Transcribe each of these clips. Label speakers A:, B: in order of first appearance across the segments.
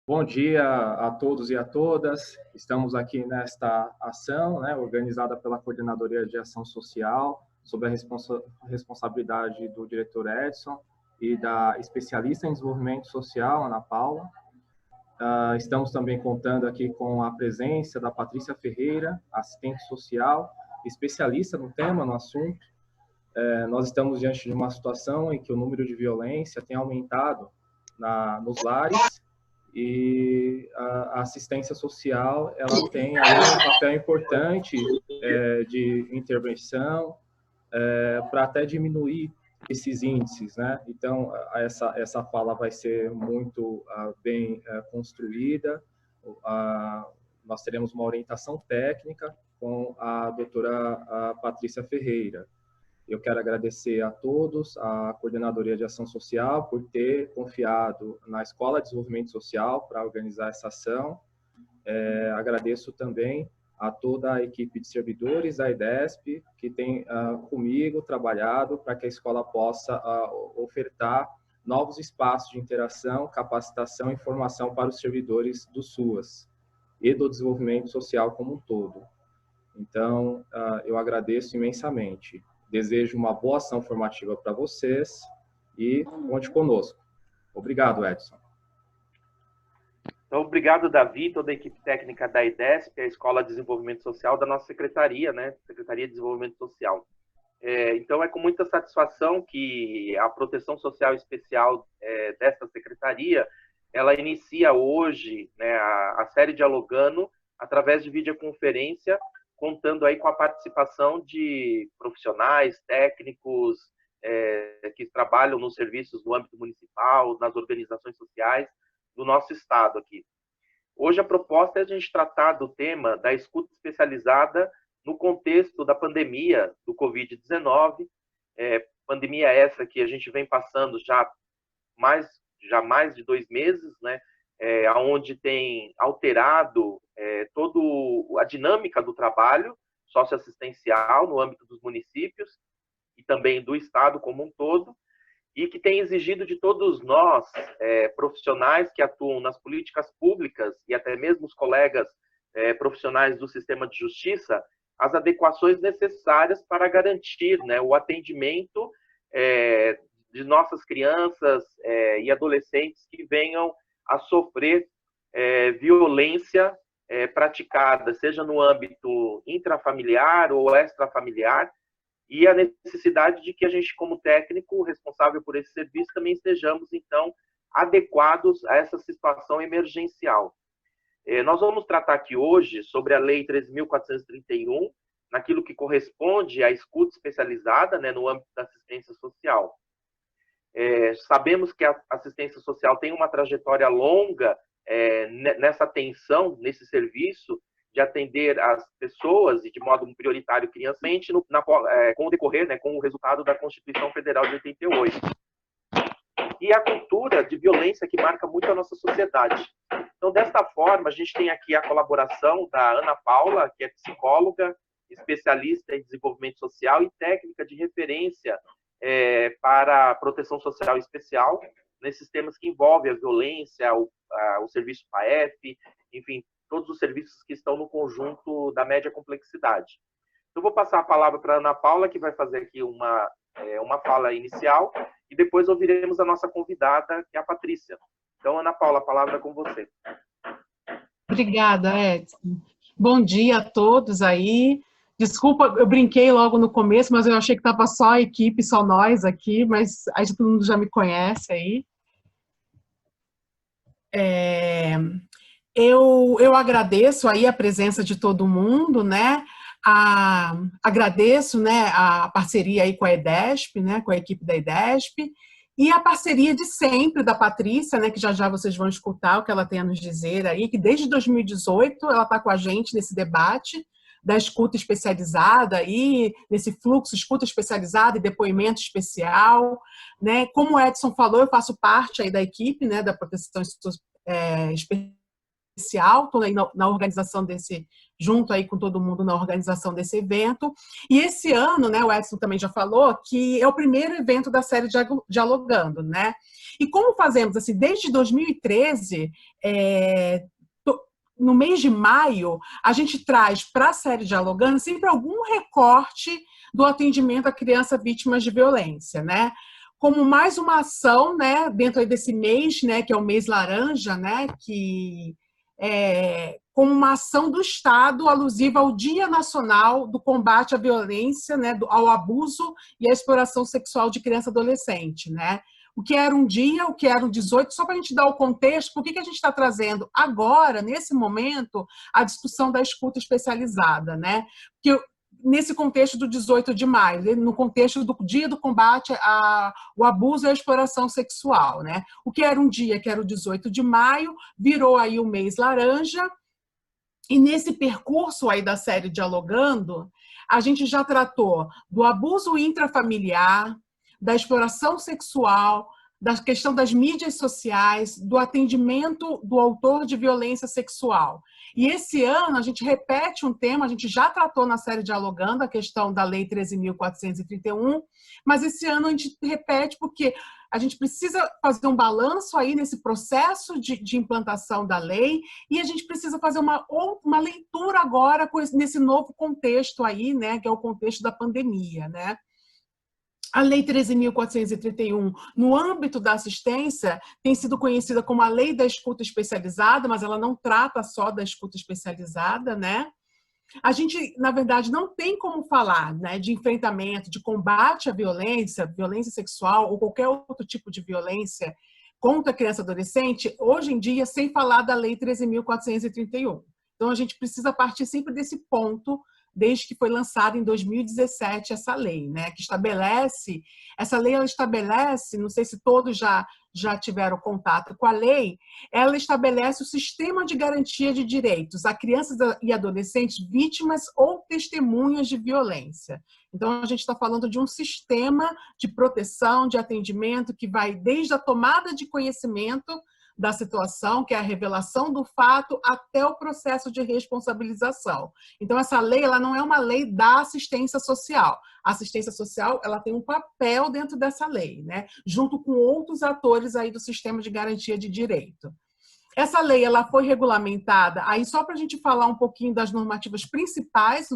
A: Bom dia a todos e a todas. Estamos aqui nesta ação, organizada pela Coordenadoria de Ação Social, sob a responsabilidade do diretor Edson e da especialista em desenvolvimento social, Ana Paula. Estamos também contando aqui com a presença da Patrícia Ferreira, assistente social, especialista no tema, no assunto. Nós estamos diante de uma situação em que o número de violência tem aumentado nos lares, e a assistência social ela tem aí um papel importante de intervenção para até diminuir esses índices, né? Então, essa fala vai ser muito bem construída. Nós teremos uma orientação técnica com a doutora Patrícia Ferreira. Eu quero agradecer a todos, a Coordenadoria de Ação Social, por ter confiado na Escola de Desenvolvimento Social para organizar essa ação. Agradeço também a toda a equipe de servidores da IDESP, que tem comigo trabalhado para que a escola possa ofertar novos espaços de interação, capacitação e formação para os servidores do SUAS e do desenvolvimento social como um todo. Então, eu agradeço imensamente. Desejo uma boa ação formativa para vocês e conte conosco. Obrigado, Edson.
B: Então, obrigado, Davi, toda a equipe técnica da IDESP, a Escola de Desenvolvimento Social da nossa secretaria, né? Secretaria de Desenvolvimento Social. Então, é com muita satisfação que a Proteção Social Especial desta secretaria, ela inicia hoje, né, a série Dialogando através de videoconferência, contando aí com a participação de profissionais, técnicos, que trabalham nos serviços no âmbito municipal, nas organizações sociais do nosso estado aqui. Hoje a proposta é a gente tratar do tema da escuta especializada no contexto da pandemia do Covid-19, pandemia essa que a gente vem passando já mais de 2 meses, né, onde tem alterado toda a dinâmica do trabalho socioassistencial no âmbito dos municípios e também do Estado como um todo, e que tem exigido de todos nós, profissionais que atuam nas políticas públicas e até mesmo os colegas profissionais do sistema de justiça, as adequações necessárias para garantir, né, o atendimento de nossas crianças e adolescentes que venham a sofrer violência praticada, seja no âmbito intrafamiliar ou extrafamiliar, e a necessidade de que a gente, como técnico responsável por esse serviço, também estejamos, então, adequados a essa situação emergencial. Nós vamos tratar aqui hoje sobre a Lei 13.431, naquilo que corresponde à escuta especializada, né, no âmbito da assistência social. Sabemos que a assistência social tem uma trajetória longa nessa atenção, nesse serviço, de atender as pessoas e de modo prioritário crianças, com o decorrer, né, com o resultado da Constituição Federal de 88. E a cultura de violência que marca muito a nossa sociedade. Então, desta forma, a gente tem aqui a colaboração da Ana Paula, que é psicóloga, especialista em desenvolvimento social e técnica de referência para a proteção social especial, nesses temas que envolvem a violência, o serviço PAEF, enfim, todos os serviços que estão no conjunto da média complexidade. Então, vou passar a palavra para a Ana Paula, que vai fazer aqui uma fala inicial, e depois ouviremos a nossa convidada, que é a Patrícia. Então, Ana Paula, a palavra é com você.
C: Obrigada, Edson. Bom dia a todos aí. Desculpa, eu brinquei logo no começo, mas eu achei que estava só a equipe, só nós aqui, mas aí todo mundo já me conhece aí. Eu agradeço aí a presença de todo mundo, né? Agradeço, né, a parceria aí com a IDESP, né, com a equipe da IDESP, e a parceria de sempre da Patrícia, né, que já vocês vão escutar o que ela tem a nos dizer aí, que desde 2018 ela está com a gente nesse debate da escuta especializada aí, nesse fluxo escuta especializada e depoimento especial, né? Como o Edson falou, eu faço parte aí da equipe, né, da proteção especial, estou aí na organização junto aí com todo mundo na organização desse evento. E esse ano, né, o Edson também já falou, que é o primeiro evento da série Dialogando, né? E como fazemos, assim, desde 2013, no mês de maio, a gente traz para a série Dialogando sempre algum recorte do atendimento a crianças vítimas de violência, né? Como mais uma ação, né, dentro aí desse mês, né, que é o mês laranja, né, que como uma ação do Estado alusiva ao Dia Nacional do Combate à Violência, né, ao abuso e à exploração sexual de criança e adolescente, né? O que era um dia, o que era um 18, só para a gente dar o contexto, por que a gente está trazendo agora, nesse momento, a discussão da escuta especializada, né? Porque nesse contexto do 18 de maio, no contexto do Dia do Combate ao Abuso e à Exploração Sexual, né? O que era um dia, que era o 18 de maio, virou aí o mês laranja, e nesse percurso aí da série Dialogando, a gente já tratou do abuso intrafamiliar, da exploração sexual, da questão das mídias sociais, do atendimento do autor de violência sexual. E esse ano a gente repete um tema, a gente já tratou na série Dialogando a questão da Lei 13.431, mas esse ano a gente repete porque a gente precisa fazer um balanço aí nesse processo de implantação da lei e a gente precisa fazer uma leitura agora nesse novo contexto aí, né, que é o contexto da pandemia, né? A Lei 13.431, no âmbito da assistência, tem sido conhecida como a Lei da Escuta Especializada, mas ela não trata só da escuta especializada, né? A gente, na verdade, não tem como falar, né, de enfrentamento, de combate à violência, violência sexual ou qualquer outro tipo de violência contra a criança e adolescente, hoje em dia, sem falar da Lei 13.431. Então, a gente precisa partir sempre desse ponto, desde que foi lançada em 2017 essa lei, né, que estabelece, essa lei ela estabelece, não sei se todos já tiveram contato com a lei, ela estabelece o sistema de garantia de direitos a crianças e adolescentes vítimas ou testemunhas de violência. Então, a gente está falando de um sistema de proteção, de atendimento que vai desde a tomada de conhecimento da situação, que é a revelação do fato, até o processo de responsabilização. Então, essa lei ela não é uma lei da assistência social. A assistência social ela tem um papel dentro dessa lei, né? Junto com outros atores aí do sistema de garantia de direito. Essa lei ela foi regulamentada, aí só para a gente falar um pouquinho das normativas principais,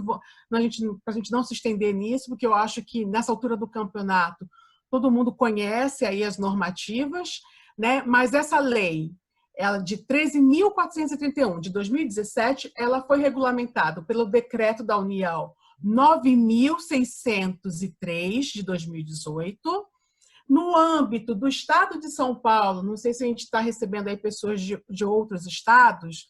C: para a gente não se estender nisso, porque eu acho que nessa altura do campeonato todo mundo conhece aí as normativas, né? Mas essa lei, ela de 13.431 de 2017, ela foi regulamentada pelo decreto da União 9.603 de 2018. No âmbito do Estado de São Paulo, não sei se a gente está recebendo aí pessoas de outros estados,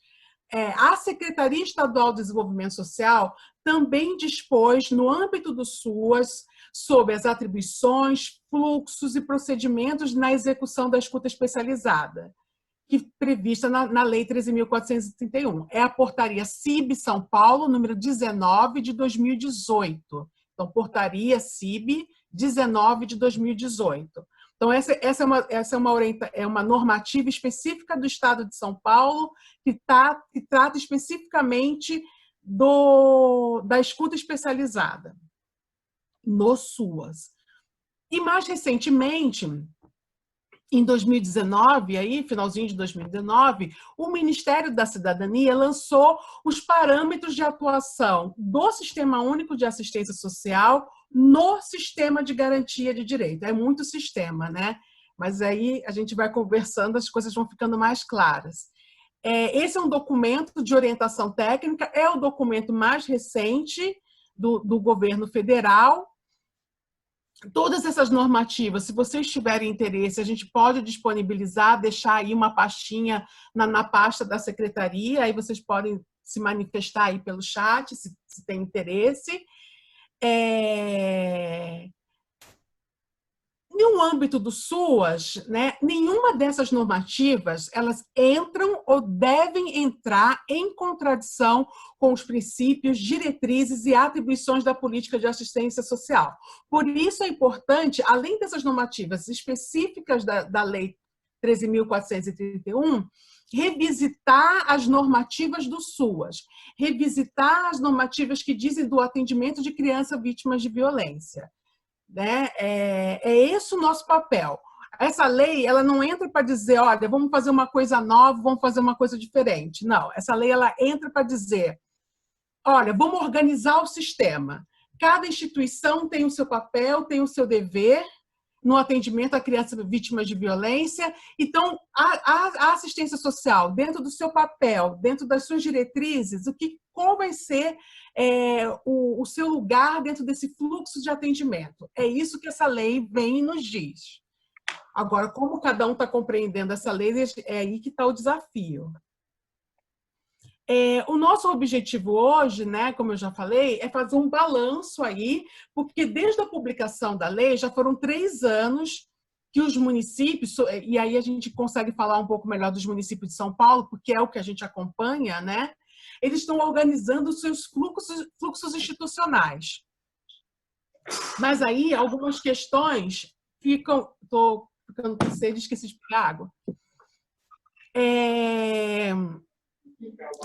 C: a Secretaria Estadual de Desenvolvimento Social também dispôs, no âmbito do SUAS, sobre as atribuições, fluxos e procedimentos na execução da escuta especializada, que prevista na Lei 13.431. É a portaria CIB São Paulo, número 19 de 2018. Então, portaria CIB 19 de 2018. Então, essa é uma normativa específica do Estado de São Paulo que trata especificamente da escuta especializada no SUAS. E mais recentemente, em 2019, aí, finalzinho de 2019, o Ministério da Cidadania lançou os parâmetros de atuação do Sistema Único de Assistência Social no sistema de garantia de direito. É muito sistema, né? Mas aí a gente vai conversando, as coisas vão ficando mais claras. Esse é um documento de orientação técnica, é o documento mais recente do governo federal. Todas essas normativas, se vocês tiverem interesse, a gente pode disponibilizar, deixar aí uma pastinha na pasta da secretaria, aí vocês podem se manifestar aí pelo chat, se tem interesse. No âmbito do SUAS, né, nenhuma dessas normativas, elas entram ou devem entrar em contradição com os princípios, diretrizes e atribuições da política de assistência social. Por isso é importante, além dessas normativas específicas da Lei 13.431, revisitar as normativas do SUAS, revisitar as normativas que dizem do atendimento de crianças vítimas de violência. Né? É esse o nosso papel. Essa lei, ela não entra para dizer, olha, vamos fazer uma coisa nova, vamos fazer uma coisa diferente. Não, essa lei, ela entra para dizer, olha, vamos organizar o sistema. Cada instituição tem o seu papel, tem o seu dever no atendimento a crianças vítimas de violência. Então, a assistência social, dentro do seu papel, dentro das suas diretrizes, qual vai ser o seu lugar dentro desse fluxo de atendimento? É isso que essa lei vem e nos diz. Agora, como cada um está compreendendo essa lei, é aí que está o desafio. O nosso objetivo hoje, né, como eu já falei, é fazer um balanço aí, porque desde a publicação da lei já foram 3 anos que os municípios, e aí a gente consegue falar um pouco melhor dos municípios de São Paulo, porque é o que a gente acompanha, né? Eles estão organizando os seus fluxos institucionais. Mas aí algumas questões ficam... Estou ficando com sede, esqueci de pegar água.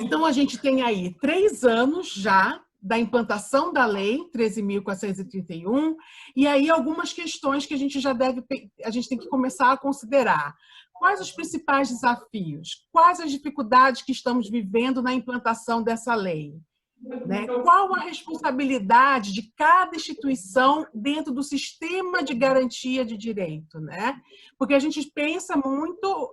C: Então, a gente tem aí 3 anos já da implantação da lei 13.431, e aí algumas questões que a gente tem que começar a considerar. Quais os principais desafios? Quais as dificuldades que estamos vivendo na implantação dessa lei? Né? Qual a responsabilidade de cada instituição dentro do sistema de garantia de direito? Né? Porque a gente pensa muito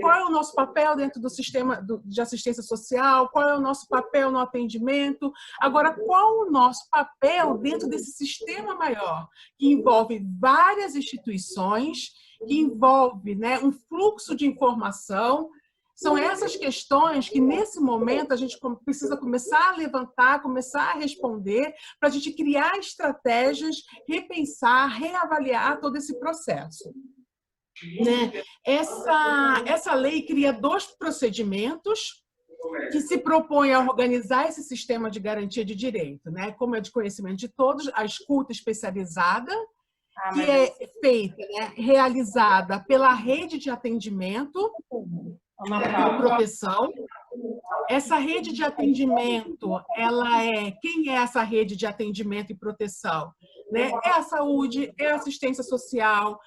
C: qual é o nosso papel dentro do sistema de assistência social, qual é o nosso papel no atendimento. Agora, qual o nosso papel dentro desse sistema maior, que envolve várias instituições, que envolve, né, um fluxo de informação. São essas questões que, nesse momento, a gente precisa começar a levantar, começar a responder, para a gente criar estratégias, repensar, reavaliar todo esse processo. Né? Essa lei cria 2 procedimentos que se propõem a organizar esse sistema de garantia de direito. Né? Como é de conhecimento de todos, a escuta especializada, que é feita, né, realizada pela rede de atendimento e proteção. Essa rede de atendimento, quem é essa rede de atendimento e proteção? Né? É a saúde, é a assistência social,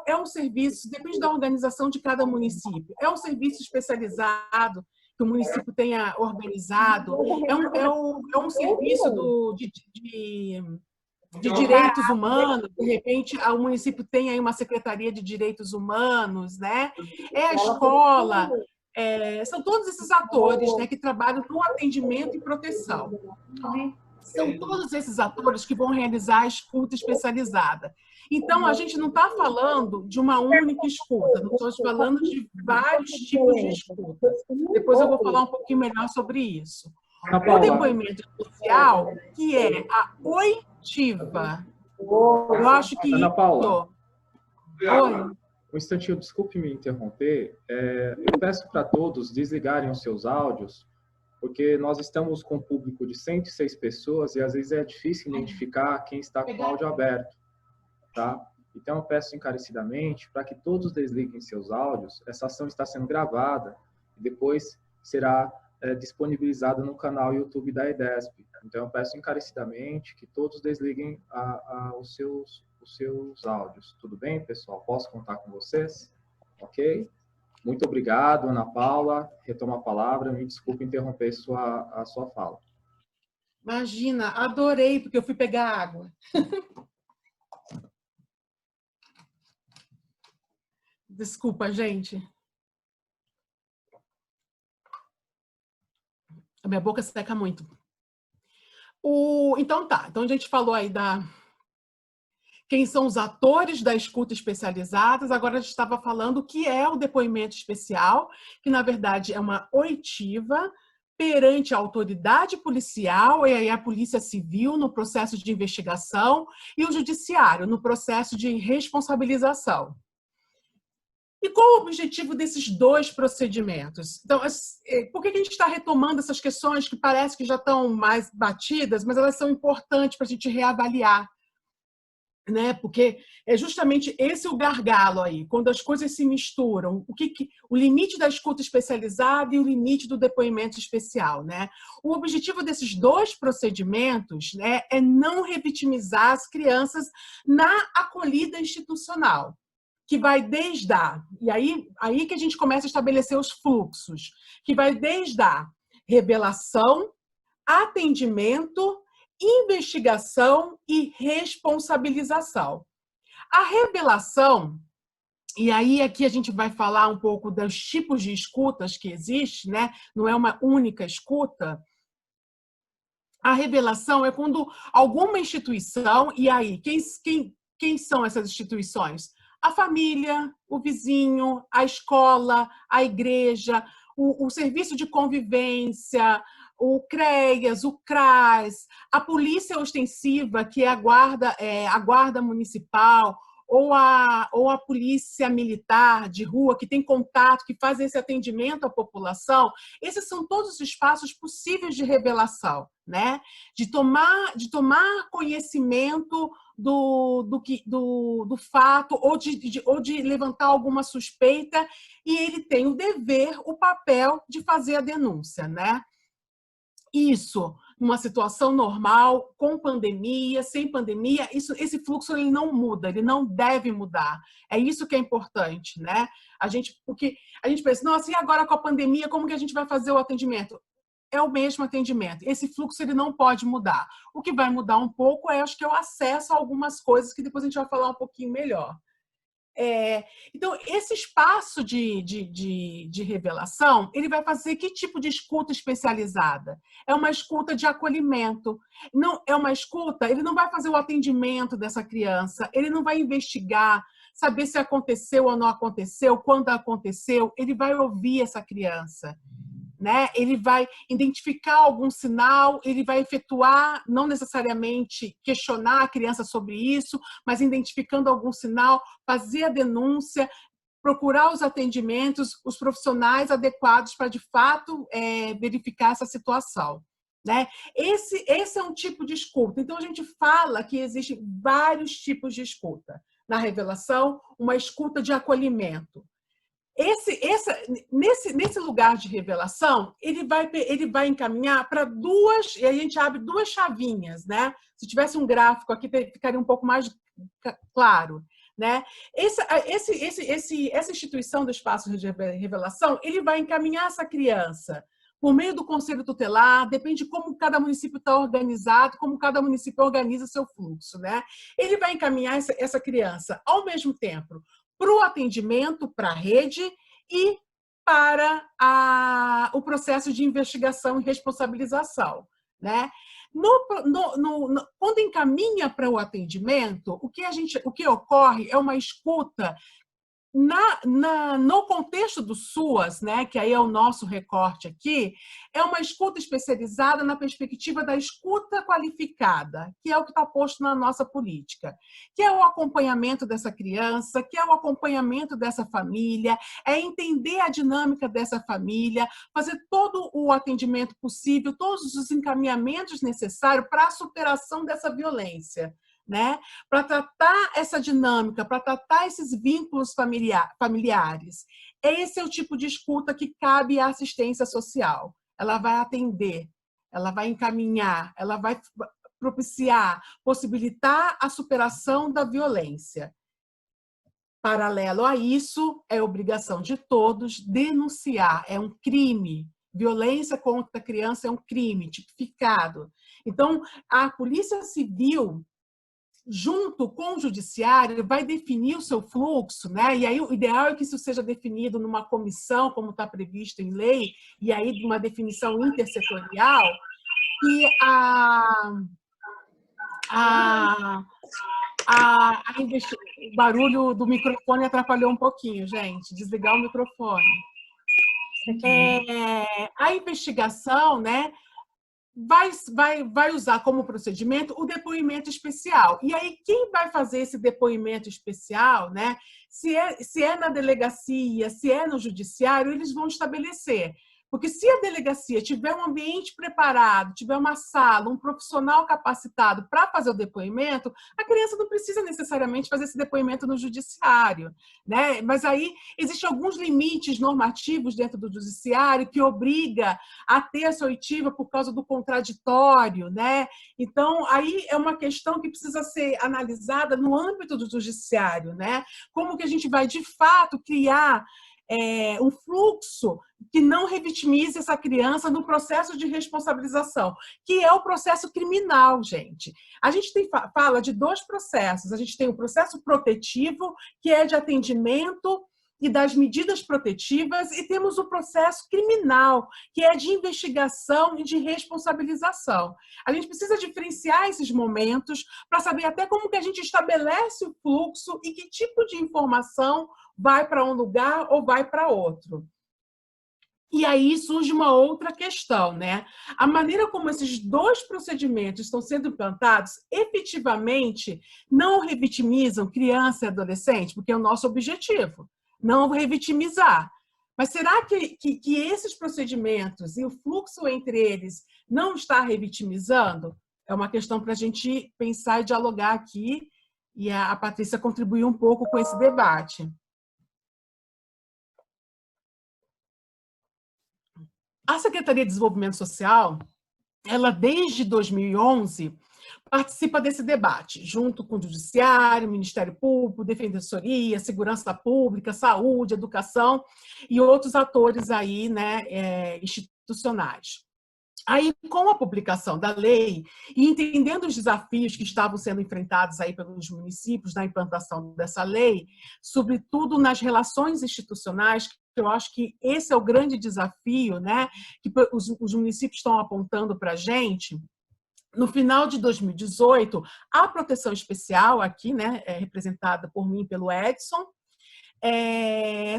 C: é um serviço, depende da organização de cada município, é um serviço especializado que o município tenha organizado, é um serviço de direitos humanos, de repente o município tem aí uma secretaria de direitos humanos, né? É a escola, são todos esses atores, né, que trabalham no atendimento e proteção. São todos esses atores que vão realizar a escuta especializada. Então, a gente não está falando de uma única escuta, não estamos falando de vários tipos de escutas. Depois eu vou falar um pouquinho melhor sobre isso. O depoimento social, que é a oitiva. Eu acho que...
A: Ana Paula, oi. Um instantinho, desculpe me interromper. Eu peço para todos desligarem os seus áudios, porque nós estamos com um público de 106 pessoas e às vezes é difícil identificar quem está com o áudio aberto. Tá? Então, eu peço encarecidamente para que todos desliguem seus áudios. Essa ação está sendo gravada e depois será disponibilizada no canal YouTube da EDESP. Então, eu peço encarecidamente que todos desliguem os seus áudios. Tudo bem, pessoal? Posso contar com vocês? Ok? Muito obrigado, Ana Paula. Retoma a palavra. Me desculpe interromper a sua fala.
C: Imagina, adorei, porque eu fui pegar água. Desculpa, gente. A minha boca seca muito. Então tá, então a gente falou aí quem são os atores da escuta especializadas, agora a gente estava falando o que é o depoimento especial, que na verdade é uma oitiva perante a autoridade policial, e aí a polícia civil no processo de investigação e o judiciário no processo de responsabilização. E qual o objetivo desses 2 procedimentos? Então, por que a gente está retomando essas questões que parece que já estão mais batidas, mas elas são importantes para a gente reavaliar? né? Porque é justamente esse o gargalo aí, quando as coisas se misturam, o limite da escuta especializada e o limite do depoimento especial, né? O objetivo desses dois procedimentos, né, é não revitimizar as crianças na acolhida institucional, que vai desde e aí que a gente começa a estabelecer os fluxos, que vai desde a revelação, atendimento, investigação e responsabilização. A revelação, e aí aqui a gente vai falar um pouco dos tipos de escutas que existem, né? Não é uma única escuta. A revelação é quando alguma instituição, e aí, quem são essas instituições? A família, o vizinho, a escola, a igreja, o serviço de convivência, o CREAS, o CRAS, a polícia ostensiva, que é a guarda municipal, ou a polícia militar de rua, que tem contato, que faz esse atendimento à população. Esses são todos os espaços possíveis de revelação, né? De tomar conhecimento do fato ou de levantar alguma suspeita, e ele tem o dever, o papel de fazer a denúncia, né? Isso, numa situação normal, com pandemia, sem pandemia, esse fluxo ele não muda, ele não deve mudar. É isso que é importante, né? Porque a gente pensa, nossa, e agora com a pandemia, como que a gente vai fazer o atendimento? É o mesmo atendimento. Esse fluxo ele não pode mudar. O que vai mudar um pouco acho que é o acesso a algumas coisas que depois a gente vai falar um pouquinho melhor. Então, esse espaço de revelação, ele vai fazer que tipo de escuta especializada? É uma escuta de acolhimento. Não é uma escuta, ele não vai fazer o atendimento dessa criança, ele não vai investigar, saber se aconteceu ou não aconteceu, quando aconteceu, ele vai ouvir essa criança, né? Ele vai identificar algum sinal, ele vai efetuar, não necessariamente questionar a criança sobre isso, mas identificando algum sinal, fazer a denúncia, procurar os atendimentos, os profissionais adequados para, de fato, verificar essa situação, né? Esse é um tipo de escuta. Então, a gente fala que existem vários tipos de escuta. Na revelação, uma escuta de acolhimento. Nesse lugar de revelação, ele vai encaminhar para duas, e a gente abre duas chavinhas, né? Se tivesse um gráfico aqui, ficaria um pouco mais claro, né? Essa instituição do espaço de revelação, ele vai encaminhar essa criança por meio do conselho tutelar, depende de como cada município está organizado, como cada município organiza seu fluxo, né? Ele vai encaminhar essa criança, ao mesmo tempo, para o atendimento, para a rede e para o processo de investigação e responsabilização, né? Quando encaminha para o atendimento, o que ocorre é uma escuta no contexto do SUAS, né, que aí é o nosso recorte aqui, é uma escuta especializada na perspectiva da escuta qualificada, que é o que está posto na nossa política, que é o acompanhamento dessa criança, que é o acompanhamento dessa família, é entender a dinâmica dessa família, fazer todo o atendimento possível, todos os encaminhamentos necessários para a superação dessa violência, né? Para tratar essa dinâmica, para tratar esses vínculos familiares. Esse é o tipo de escuta que cabe à assistência social. Ela vai atender, ela vai encaminhar, ela vai propiciar, possibilitar a superação da violência. Paralelo a isso, é obrigação de todos denunciar, é um crime. Violência contra a criança é um crime tipificado. Então, a Polícia Civil, junto com o judiciário, vai definir o seu fluxo, né? E aí o ideal é que isso seja definido numa comissão, como está previsto em lei, e aí de uma definição intersetorial, e o barulho do microfone atrapalhou um pouquinho, gente. Desligar o microfone. A investigação, né, vai usar como procedimento o depoimento especial. E aí, quem vai fazer esse depoimento especial, né? Se é na delegacia, se é no judiciário, eles vão estabelecer Porque se a delegacia tiver um ambiente preparado, tiver uma sala, um profissional capacitado para fazer o depoimento, a criança não precisa necessariamente fazer esse depoimento no judiciário, né? Mas aí existem alguns limites normativos dentro do judiciário que obriga a ter essa oitiva por causa do contraditório, né? Então, aí é uma questão que precisa ser analisada no âmbito do judiciário, né? Como que a gente vai, de fato, criar um fluxo que não revitimize essa criança no processo de responsabilização, que é o processo criminal, gente. A gente fala de dois processos. A gente tem o processo protetivo, que é de atendimento e das medidas protetivas, e temos o processo criminal, que é de investigação e de responsabilização. A gente precisa diferenciar esses momentos para saber até como que a gente estabelece o fluxo e que tipo de informação vai para um lugar ou vai para outro. E aí surge uma outra questão, né? A maneira como esses dois procedimentos estão sendo implantados efetivamente não revitimizam criança e adolescente, porque é o nosso objetivo, não revitimizar. Mas será que esses procedimentos e o fluxo entre eles não está revitimizando? É uma questão para a gente pensar e dialogar aqui, e a Patrícia contribuiu um pouco com esse debate. A Secretaria de Desenvolvimento Social, ela desde 2011 participa desse debate, junto com o Judiciário, Ministério Público, Defensoria, Segurança Pública, Saúde, Educação e outros atores aí, né, institucionais. Aí, com a publicação da lei e entendendo os desafios que estavam sendo enfrentados aí pelos municípios na implantação dessa lei, sobretudo nas relações institucionais, eu acho que esse é o grande desafio, né, que os municípios estão apontando para a gente. No final de 2018, a Proteção Especial, aqui, né, representada por mim, pelo Edson,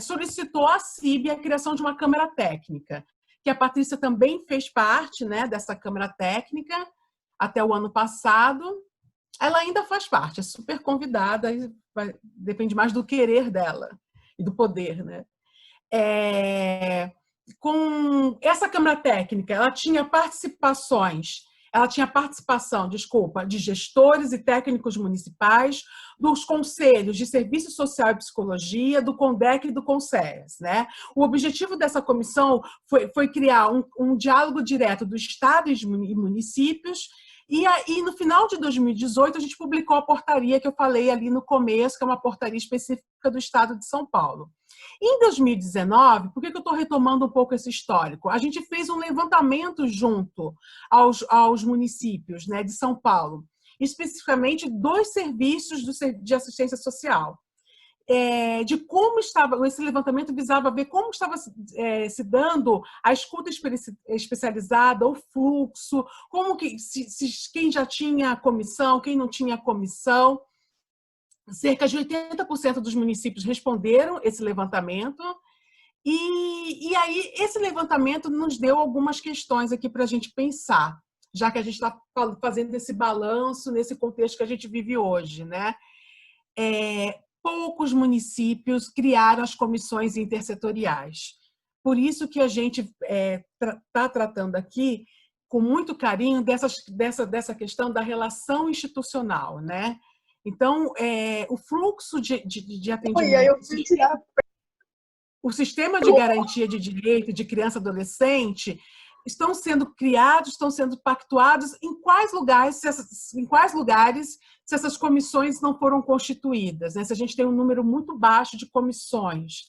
C: solicitou à CIB a criação de uma Câmara Técnica, que a Patrícia também fez parte, né, dessa Câmara Técnica até o ano passado. Ela ainda faz parte, é super convidada, depende mais do querer dela e do poder, né? Com essa Câmara Técnica, ela tinha participação, de gestores e técnicos municipais, dos conselhos de Serviço Social e Psicologia, do CONDEC e do CONSERES, né? O objetivo dessa comissão foi criar um diálogo direto do Estado e municípios. E aí, no final de 2018, a gente publicou a portaria que eu falei ali no começo, que é uma portaria específica do Estado de São Paulo. Em 2019, por que eu estou retomando um pouco esse histórico? A gente fez um levantamento junto aos municípios, né, de São Paulo, especificamente dos serviços de assistência social. De como estava, esse levantamento visava ver como estava se dando a escuta especializada, o fluxo, como que quem já tinha comissão, quem não tinha comissão. Cerca de 80% dos municípios responderam esse levantamento, e aí esse levantamento nos deu algumas questões aqui para a gente pensar, já que a gente está fazendo esse balanço nesse contexto que a gente vive hoje, né? Poucos municípios criaram as comissões intersetoriais. Por isso que a gente está tratando aqui com muito carinho dessa questão da relação institucional, né? Então, o fluxo de atendimento, o sistema de garantia de direito de criança e adolescente estão sendo criados, estão sendo pactuados em quais lugares se essas comissões não foram constituídas, né? Se a gente tem um número muito baixo de comissões,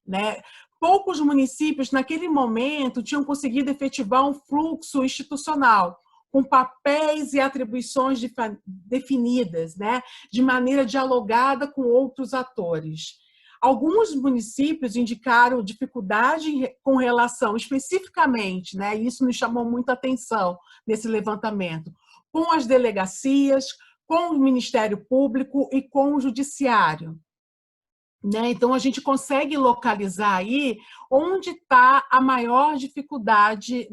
C: né? Poucos municípios, naquele momento, tinham conseguido efetivar um fluxo institucional, com papéis e atribuições definidas, né, de maneira dialogada com outros atores. Alguns municípios indicaram dificuldade com relação, especificamente, né, e isso nos chamou muita atenção nesse levantamento, com as delegacias, com o Ministério Público e com o Judiciário. Né? Então, a gente consegue localizar aí onde está a maior dificuldade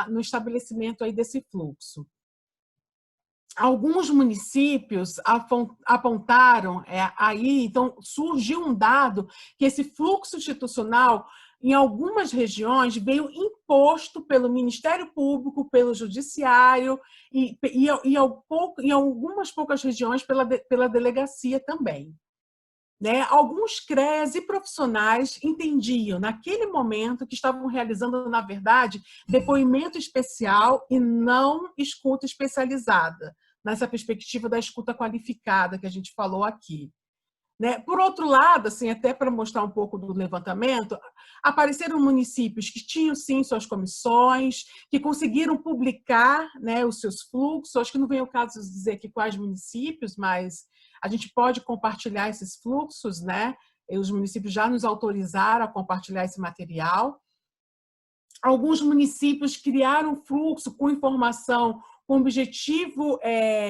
C: no estabelecimento aí desse fluxo. Alguns municípios apontaram aí, então surgiu um dado que esse fluxo institucional em algumas regiões, veio imposto pelo Ministério Público, pelo Judiciário em algumas poucas regiões pela delegacia também. Né? Alguns CREAs e profissionais entendiam, naquele momento, que estavam realizando, na verdade, depoimento especial e não escuta especializada, nessa perspectiva da escuta qualificada que a gente falou aqui. Né? Por outro lado, assim, até para mostrar um pouco do levantamento, apareceram municípios que tinham, sim, suas comissões, que conseguiram publicar, né, os seus fluxos. Acho que não vem o caso de dizer aqui quais municípios, mas a gente pode compartilhar esses fluxos, né? E os municípios já nos autorizaram a compartilhar esse material. Alguns municípios criaram fluxo com informação com o objetivo,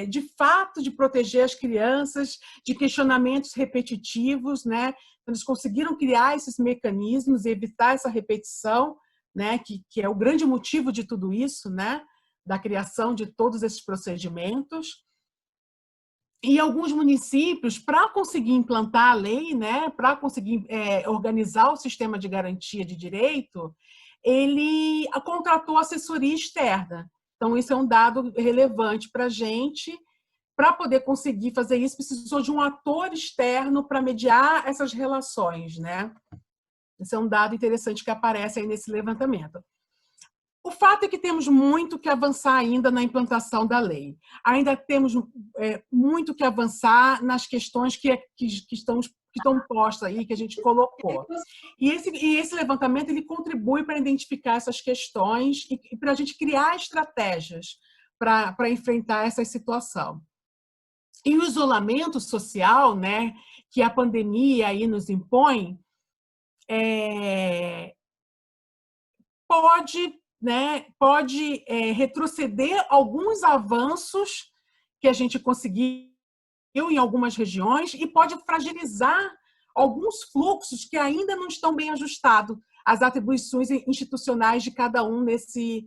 C: de fato, de proteger as crianças de questionamentos repetitivos, né? Eles conseguiram criar esses mecanismos e evitar essa repetição, né? Que é o grande motivo de tudo isso, né? Da criação de todos esses procedimentos. E alguns municípios, para conseguir implantar a lei, né, para conseguir organizar o sistema de garantia de direito, ele contratou assessoria externa. Então, isso é um dado relevante para a gente. Para poder conseguir fazer isso, precisou de um ator externo para mediar essas relações, né? Esse é um dado interessante que aparece aí nesse levantamento. O fato é que temos muito que avançar ainda na implantação da lei. Ainda temos muito que avançar nas questões que estão postas aí, que a gente colocou. E esse levantamento ele contribui para identificar essas questões e para a gente criar estratégias para enfrentar essa situação. E o isolamento social, né, que a pandemia aí nos impõe, pode retroceder alguns avanços que a gente conseguiu em algumas regiões e pode fragilizar alguns fluxos que ainda não estão bem ajustados às atribuições institucionais de cada um nesse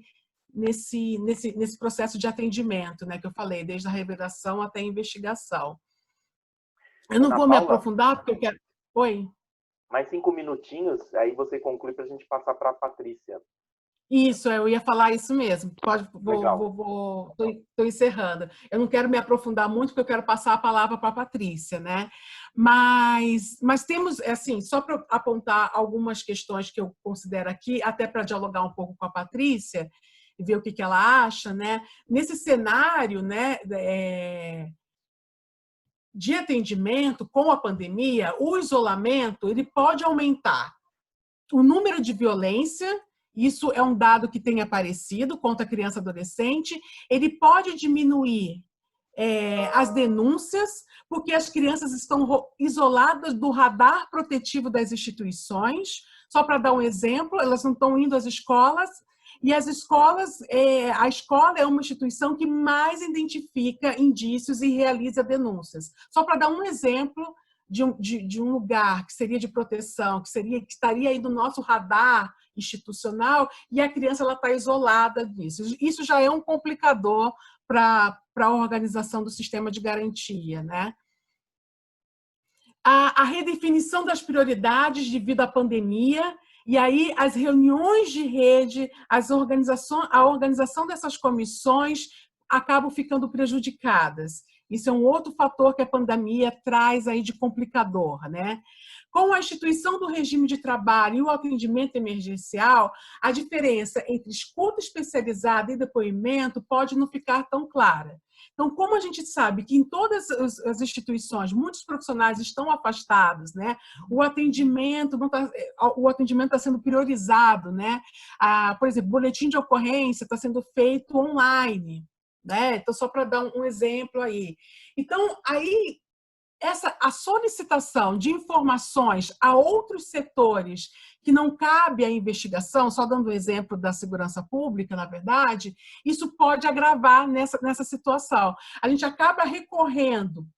C: processo de atendimento, né, que eu falei, desde a revelação até a investigação. Eu não vou me aprofundar, porque eu quero... Oi?
B: Mais 5 minutinhos, aí você conclui para a gente passar para a Patrícia.
C: Isso, eu ia falar isso mesmo. Estou encerrando. Eu não quero me aprofundar muito, porque eu quero passar a palavra para a Patrícia, né? Mas temos, assim, só para apontar algumas questões que eu considero aqui, até para dialogar um pouco com a Patrícia e ver o que ela acha, né? Nesse cenário, né, de atendimento com a pandemia, o isolamento ele pode aumentar o número de violência. Isso é um dado que tem aparecido contra a criança e adolescente. Ele pode diminuir as denúncias, porque as crianças estão isoladas do radar protetivo das instituições. Só para dar um exemplo, elas não estão indo às escolas, e as escolas, a escola é uma instituição que mais identifica indícios e realiza denúncias. Só para dar um exemplo de um lugar que seria de proteção, que estaria aí no nosso radar institucional, e a criança está isolada disso. Isso já é um complicador para a organização do sistema de garantia, né? A redefinição das prioridades devido à pandemia, e aí as reuniões de rede, a organização dessas comissões acabam ficando prejudicadas. Isso é um outro fator que a pandemia traz aí de complicador, né? Com a instituição do regime de trabalho e o atendimento emergencial, a diferença entre escuta especializada e depoimento pode não ficar tão clara. Então, como a gente sabe que em todas as instituições muitos profissionais estão afastados, né? O atendimento está sendo priorizado, né? Por exemplo, boletim de ocorrência está sendo feito online, né? Então, só para dar um exemplo aí. Então, aí a solicitação de informações a outros setores que não cabe à investigação, só dando o exemplo da segurança pública, na verdade, isso pode agravar nessa situação. A gente acaba recorrendo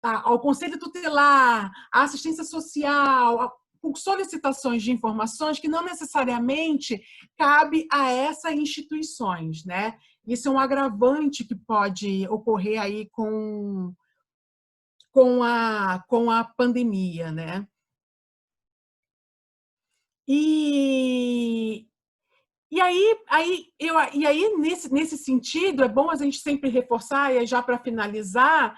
C: ao Conselho Tutelar, à assistência social, com solicitações de informações que não necessariamente cabe a essas instituições, né? Isso é um agravante que pode ocorrer aí com a pandemia, né? E, nesse sentido, é bom a gente sempre reforçar, e já para finalizar,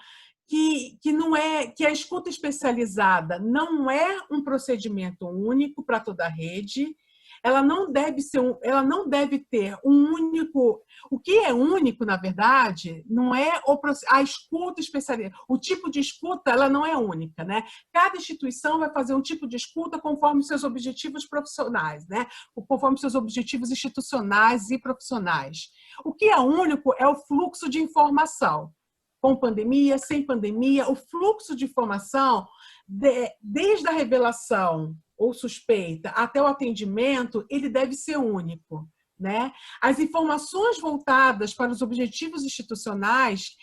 C: que não é que a escuta especializada não é um procedimento único para toda a rede. Ela não deve ter um único. O que é único, na verdade, não é a escuta especializada. O tipo de escuta, ela não é única, né? Cada instituição vai fazer um tipo de escuta conforme seus objetivos profissionais, né? Conforme seus objetivos institucionais e profissionais. O que é único é o fluxo de informação. Com pandemia, sem pandemia, o fluxo de informação, desde a revelação ou suspeita até o atendimento, ele deve ser único, né? As informações voltadas para os objetivos institucionais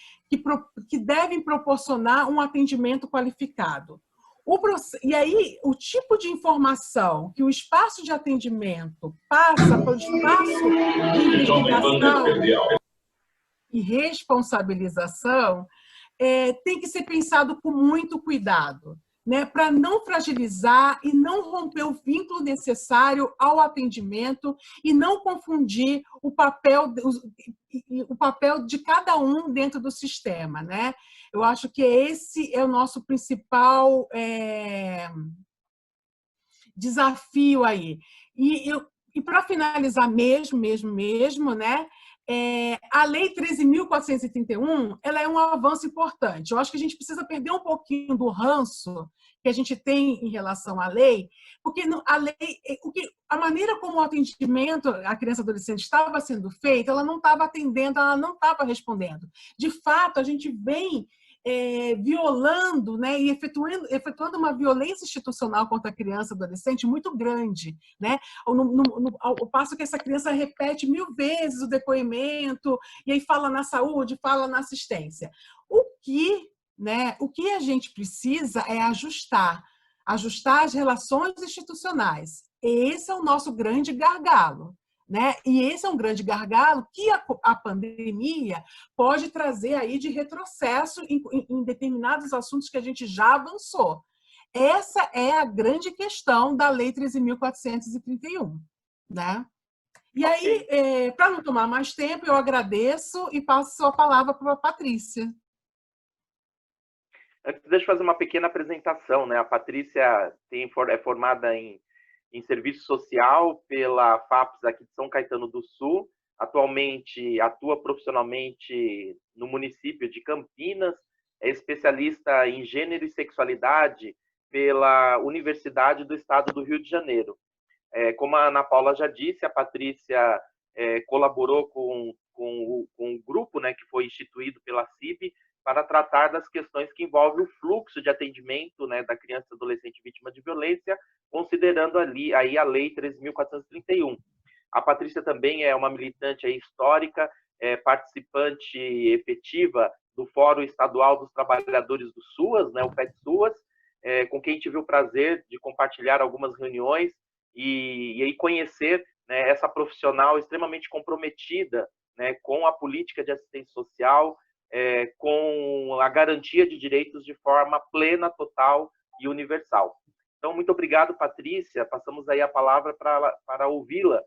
C: que devem proporcionar um atendimento qualificado. E aí, o tipo de informação que o espaço de atendimento passa para o espaço de investigação e responsabilização tem que ser pensado com muito cuidado, né, para não fragilizar e não romper o vínculo necessário ao atendimento e não confundir o papel de cada um dentro do sistema, né? Eu acho que esse é o nosso principal desafio aí. E para finalizar mesmo, né? A Lei 13.431, ela é um avanço importante. Eu acho que a gente precisa perder um pouquinho do ranço que a gente tem em relação à lei, porque a maneira como o atendimento à criança e adolescente estava sendo feito, ela não estava atendendo, ela não estava respondendo. De fato, a gente vem violando, né, e efetuando uma violência institucional contra a criança e adolescente muito grande, né? Ao passo que essa criança repete 1000 vezes o depoimento, e aí fala na saúde, fala na assistência. O que a gente precisa é ajustar as relações institucionais. Esse é o nosso grande gargalo. Né? E esse é um grande gargalo que a pandemia pode trazer aí de retrocesso em determinados assuntos que a gente já avançou. Essa é a grande questão da Lei 13.431. Né? E aí, para não tomar mais tempo, eu agradeço e passo a palavra para a Patrícia.
B: Antes, deixa eu fazer uma pequena apresentação. Né? A Patrícia é formada em serviço social pela FAPES aqui de São Caetano do Sul. Atualmente atua profissionalmente no município de Campinas, é especialista em gênero e sexualidade pela Universidade do Estado do Rio de Janeiro. Como a Ana Paula já disse, a Patrícia colaborou com um grupo, né, que foi instituído pela CIB para tratar das questões que envolvem o fluxo de atendimento, né, da criança e adolescente vítima de violência, considerando aí a Lei 13.431. A Patrícia também é uma militante histórica, participante efetiva do Fórum Estadual dos Trabalhadores do SUAS, né, o PET-SUAS, com quem tive o prazer de compartilhar algumas reuniões e aí conhecer, né, essa profissional extremamente comprometida, né, com a política de assistência social, com a garantia de direitos de forma plena, total e universal. Então, muito obrigado, Patrícia. Passamos aí a palavra para ouvi-la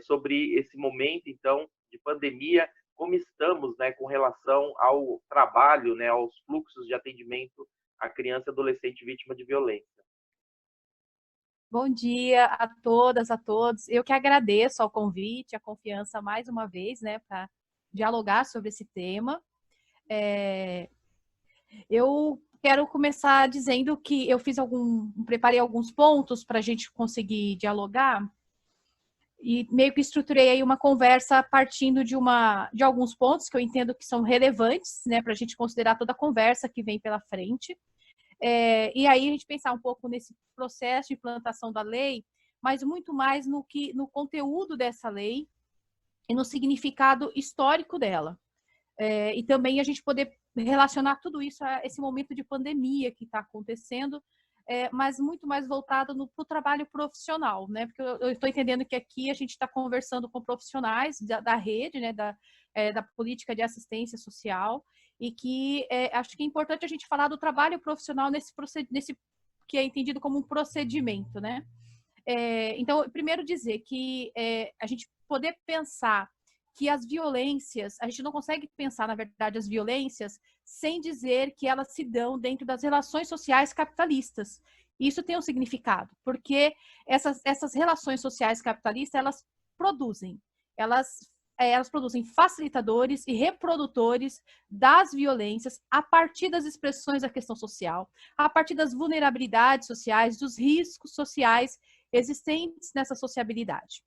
B: sobre esse momento, então, de pandemia, como estamos, né, com relação ao trabalho, né, aos fluxos de atendimento à criança e adolescente vítima de violência.
D: Bom dia a todas, a todos. Eu que agradeço ao convite, a confiança mais uma vez, né, para dialogar sobre esse tema. Eu quero começar dizendo que eu preparei alguns pontos para a gente conseguir dialogar e meio que estruturei aí uma conversa partindo de alguns pontos que eu entendo que são relevantes, né, para a gente considerar toda a conversa que vem pela frente. E aí a gente pensar um pouco nesse processo de implantação da lei, mas muito mais no conteúdo dessa lei e no significado histórico dela. E também a gente poder relacionar tudo isso a esse momento de pandemia que está acontecendo, mas muito mais voltado para o trabalho profissional, né? Porque eu estou entendendo que aqui a gente está conversando com profissionais da rede, né? Da política de assistência social, e que acho que é importante a gente falar do trabalho profissional nesse que é entendido como um procedimento, né? Então, primeiro dizer que a gente poder pensar que as violências, a gente não consegue pensar, na verdade, as violências sem dizer que elas se dão dentro das relações sociais capitalistas. Isso tem um significado, porque essas relações sociais capitalistas, elas produzem facilitadores e reprodutores das violências a partir das expressões da questão social, a partir das vulnerabilidades sociais, dos riscos sociais existentes nessa sociabilidade.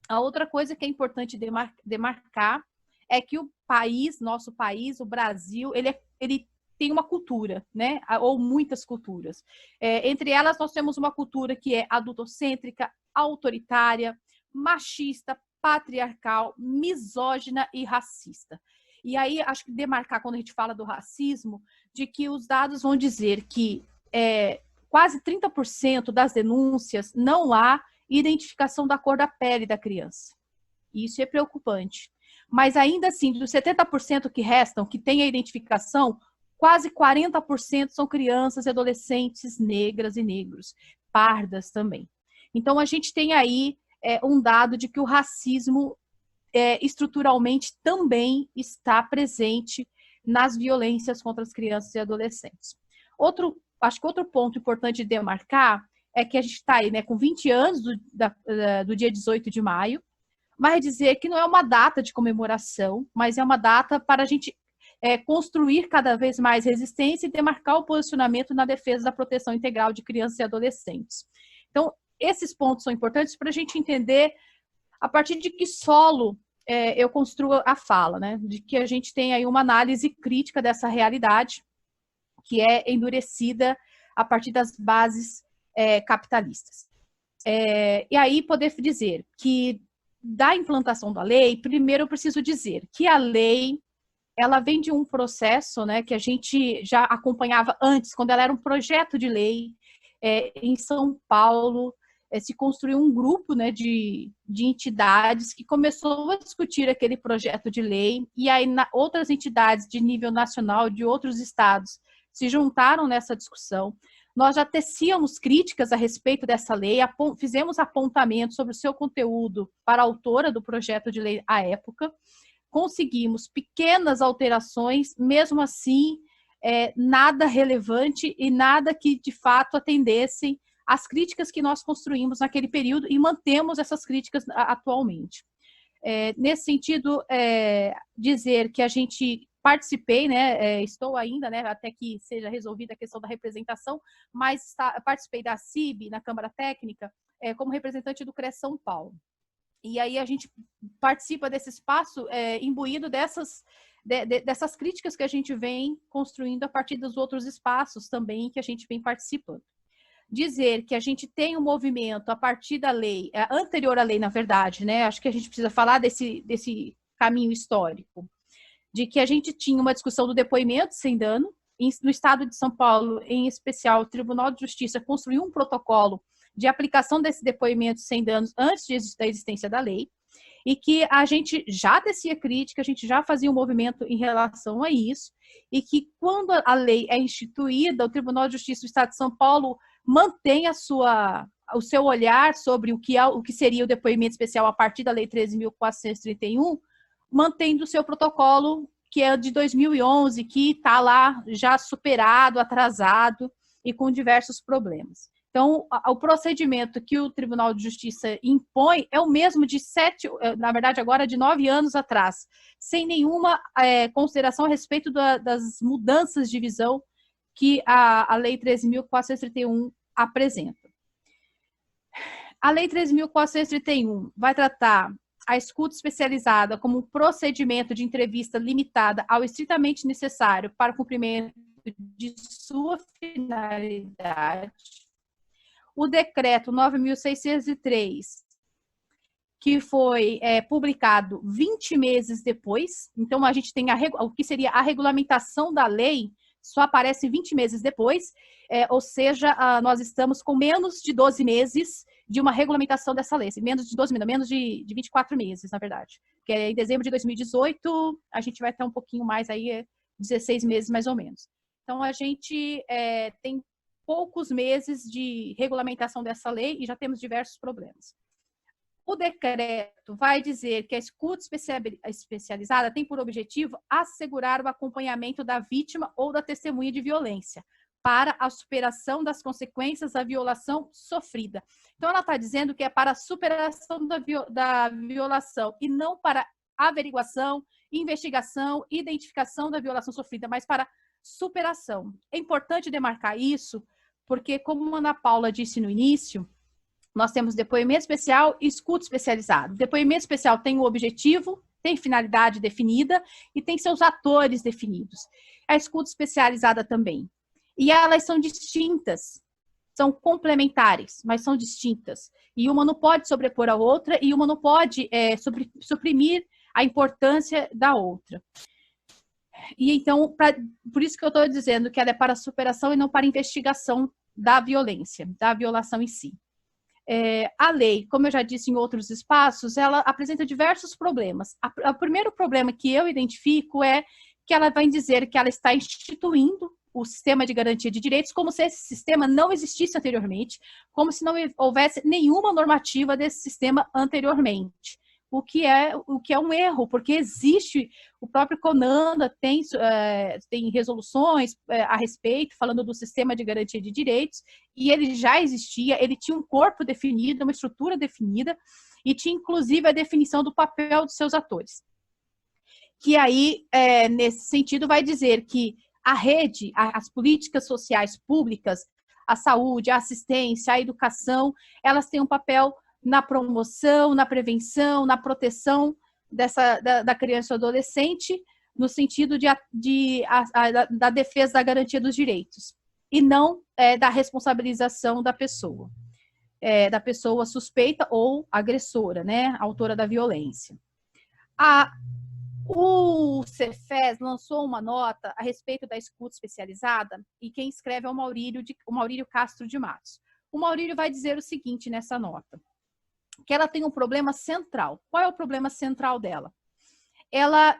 D: A outra coisa que é importante demarcar é que o país, nosso país, o Brasil, ele tem uma cultura, né? Ou muitas culturas. Entre elas, nós temos uma cultura que é adultocêntrica, autoritária, machista, patriarcal, misógina e racista. E aí, acho que demarcar, quando a gente fala do racismo, de que os dados vão dizer que quase 30% das denúncias não há identificação da cor da pele da criança. Isso é preocupante. Mas ainda assim, dos 70% que restam, que tem a identificação, quase 40% são crianças e adolescentes negras e negros, pardas também. Então, a gente tem aí um dado de que o racismo estruturalmente também está presente nas violências contra as crianças e adolescentes. Acho que outro ponto importante de demarcar é que a gente está aí, né, com 20 anos do dia 18 de maio, mas dizer que não é uma data de comemoração, mas é uma data para a gente construir cada vez mais resistência e demarcar o posicionamento na defesa da proteção integral de crianças e adolescentes. Então, esses pontos são importantes para a gente entender a partir de que solo eu construo a fala, né? De que a gente tem aí uma análise crítica dessa realidade que é endurecida a partir das bases capitalistas. E aí poder dizer que da implantação da lei, primeiro eu preciso dizer que a lei ela vem de um processo, né, que a gente já acompanhava antes, quando ela era um projeto de lei. Em São Paulo, se construiu um grupo, né, de entidades que começou a discutir aquele projeto de lei, e aí outras entidades de nível nacional, de outros estados, se juntaram nessa discussão. Nós já tecíamos críticas a respeito dessa lei, fizemos apontamentos sobre o seu conteúdo para a autora do projeto de lei à época, conseguimos pequenas alterações, mesmo assim, nada relevante e nada que, de fato, atendessem às críticas que nós construímos naquele período e mantemos essas críticas atualmente. Nesse sentido, dizer que a gente participei, né, estou ainda, né, até que seja resolvida a questão da representação, mas participei da CIB, na Câmara Técnica, como representante do CRES São Paulo. E aí a gente participa desse espaço imbuído dessas críticas que a gente vem construindo a partir dos outros espaços também que a gente vem participando. Dizer que a gente tem um movimento a partir da lei, anterior à lei, na verdade, né? Acho que a gente precisa falar desse caminho histórico, de que a gente tinha uma discussão do depoimento sem dano. No estado de São Paulo, em especial, o Tribunal de Justiça construiu um protocolo de aplicação desse depoimento sem danos antes da existência da lei, e que a gente já descia crítica, a gente já fazia um movimento em relação a isso, e que quando a lei é instituída, o Tribunal de Justiça do Estado de São Paulo mantém o seu olhar sobre o que seria o depoimento especial a partir da Lei 13.431, mantendo o seu protocolo, que é de 2011, que está lá já superado, atrasado e com diversos problemas. Então, o procedimento que o Tribunal de Justiça impõe é o mesmo de 9 anos atrás, sem nenhuma consideração a respeito das mudanças de visão que a Lei 13.431 apresenta. A Lei 13.431 vai tratar a escuta especializada como um procedimento de entrevista limitada ao estritamente necessário para o cumprimento de sua finalidade. O decreto 9.603, que foi publicado 20 meses depois, então a gente tem o que seria a regulamentação da lei, só aparece 20 meses depois, ou seja, nós estamos com menos de 12 meses de uma regulamentação dessa lei, menos de 24 meses, na verdade, que em dezembro de 2018, a gente vai ter um pouquinho mais aí, 16 meses mais ou menos. Então, a gente tem poucos meses de regulamentação dessa lei e já temos diversos problemas. O decreto vai dizer que a escuta especializada tem por objetivo assegurar o acompanhamento da vítima ou da testemunha de violência para a superação das consequências da violação sofrida. Então, ela está dizendo que é para a superação da violação e não para averiguação, investigação, identificação da violação sofrida, mas para superação. É importante demarcar isso, porque, como a Ana Paula disse no início, nós temos depoimento especial e escuta especializado. Depoimento especial tem o objetivo, tem finalidade definida e tem seus atores definidos. A escuta especializada também. E elas são distintas, são complementares, mas são distintas. E uma não pode sobrepor a outra e uma não pode suprimir a importância da outra. E então, por isso que eu estou dizendo que ela é para a superação e não para a investigação da violência, da violação em si. A lei, como eu já disse em outros espaços, ela apresenta diversos problemas. O primeiro problema que eu identifico é que ela vai dizer que ela está instituindo o sistema de garantia de direitos como se esse sistema não existisse anteriormente, como se não houvesse nenhuma normativa desse sistema anteriormente. O que é um erro, porque existe, o próprio CONANDA tem resoluções a respeito, falando do sistema de garantia de direitos, e ele já existia, ele tinha um corpo definido, uma estrutura definida, e tinha inclusive a definição do papel dos seus atores. Que aí, nesse sentido, vai dizer que a rede, as políticas sociais públicas, a saúde, a assistência, a educação, elas têm um papel na promoção, na prevenção, na proteção da criança e do adolescente, no sentido da defesa da garantia dos direitos, e não da responsabilização da pessoa suspeita ou agressora, né, autora da violência. O Cefes lançou uma nota a respeito da escuta especializada, e quem escreve é o Maurílio Castro de Matos. O Maurílio vai dizer o seguinte nessa nota, que ela tem um problema central. Qual é o problema central dela? Ela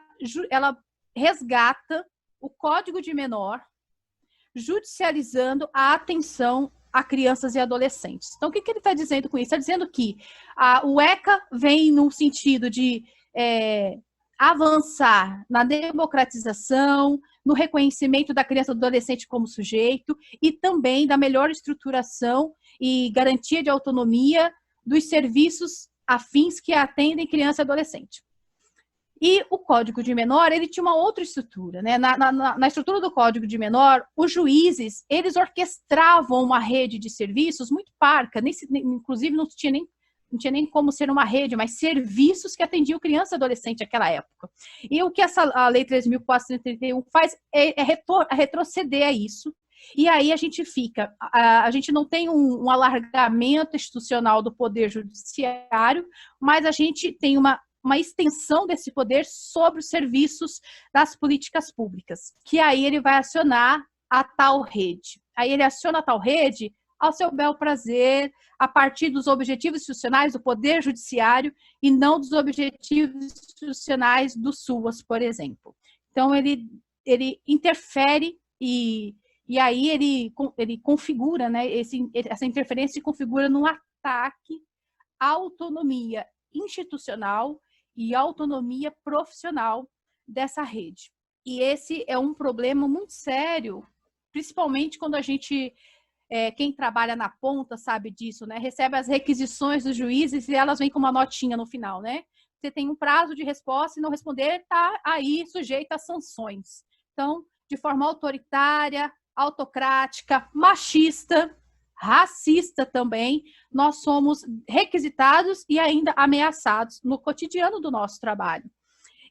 D: resgata o Código de Menor, judicializando a atenção a crianças e adolescentes. Então, o que ele está dizendo com isso? Está dizendo que o ECA vem no sentido de avançar na democratização, no reconhecimento da criança e do adolescente como sujeito e também da melhor estruturação e garantia de autonomia dos serviços afins que atendem criança e adolescente. E o Código de Menor, ele tinha uma outra estrutura, né? Na estrutura do Código de Menor, os juízes, eles orquestravam uma rede de serviços muito parca, inclusive não tinha nem como ser uma rede, mas serviços que atendiam criança e adolescente naquela época. E o que a Lei 3.431 faz é retroceder a isso. E aí a gente não tem um alargamento institucional do poder judiciário, mas a gente tem uma extensão desse poder sobre os serviços das políticas públicas, que aí ele vai acionar a tal rede. Aí ele aciona a tal rede ao seu bel prazer, a partir dos objetivos institucionais do Poder Judiciário e não dos objetivos institucionais do SUAS, por exemplo. Então, ele interfere e aí ele configura, né, essa interferência se configura num ataque à autonomia institucional e à autonomia profissional dessa rede. E esse é um problema muito sério, principalmente quando a gente... quem trabalha na ponta sabe disso, né? Recebe as requisições dos juízes e elas vêm com uma notinha no final, né? Você tem um prazo de resposta e não responder, está aí sujeito a sanções. Então, de forma autoritária, autocrática, machista, racista também, nós somos requisitados e ainda ameaçados no cotidiano do nosso trabalho.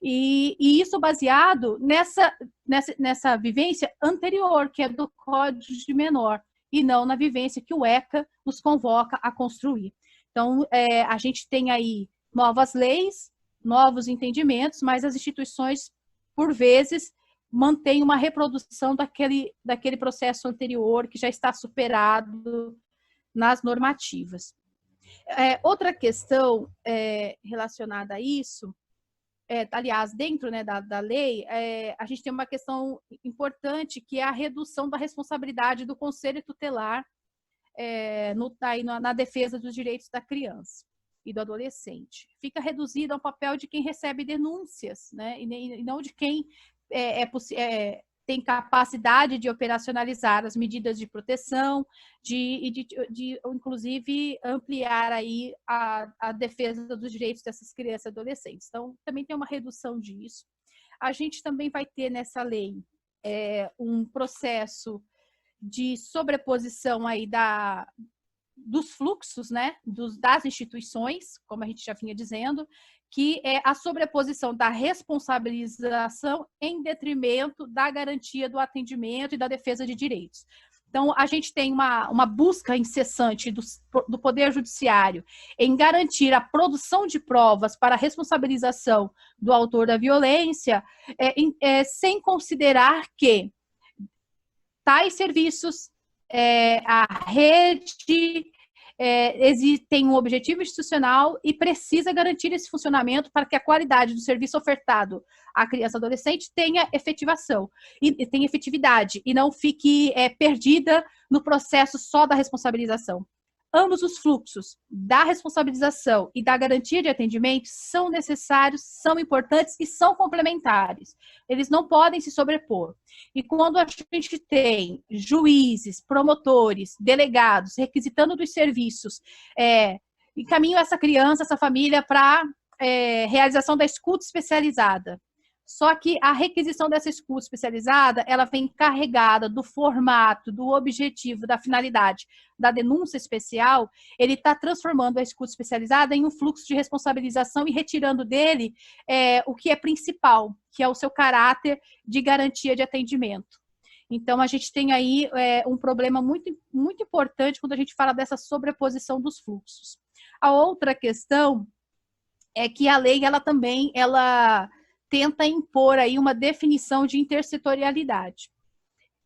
D: E isso baseado nessa vivência anterior, que é do Código de Menor, e não na vivência que o ECA nos convoca a construir. Então, a gente tem aí novas leis, novos entendimentos, mas as instituições, por vezes, mantêm uma reprodução daquele processo anterior que já está superado nas normativas. Outra questão relacionada a isso aliás, dentro, né, da lei, a gente tem uma questão importante, que é a redução da responsabilidade do Conselho Tutelar na defesa dos direitos da criança e do adolescente. Fica reduzido ao papel de quem recebe denúncias, né, e não de quem tem capacidade de operacionalizar as medidas de proteção, de inclusive, ampliar aí a defesa dos direitos dessas crianças e adolescentes. Então, também tem uma redução disso. A gente também vai ter nessa lei um processo de sobreposição aí dos fluxos, né, das instituições, como a gente já vinha dizendo, que é a sobreposição da responsabilização em detrimento da garantia do atendimento e da defesa de direitos. Então, a gente tem uma busca incessante do Poder Judiciário em garantir a produção de provas para a responsabilização do autor da violência, sem considerar que tais serviços, a rede tem um objetivo institucional e precisa garantir esse funcionamento para que a qualidade do serviço ofertado à criança e adolescente tenha efetivação e tenha efetividade e não fique perdida no processo só da responsabilização. Ambos os fluxos da responsabilização e da garantia de atendimento são necessários, são importantes e são complementares. Eles não podem se sobrepor. E quando a gente tem juízes, promotores, delegados requisitando dos serviços, encaminham essa criança, essa família para realização da escuta especializada. Só que a requisição dessa escuta especializada, ela vem carregada do formato, do objetivo, da finalidade da denúncia especial. Ele está transformando a escuta especializada em um fluxo de responsabilização e retirando dele o que é principal, que é o seu caráter de garantia de atendimento. Então, a gente tem aí um problema muito, muito importante quando a gente fala dessa sobreposição dos fluxos. A outra questão é que a lei, ela também tenta impor aí uma definição de intersetorialidade,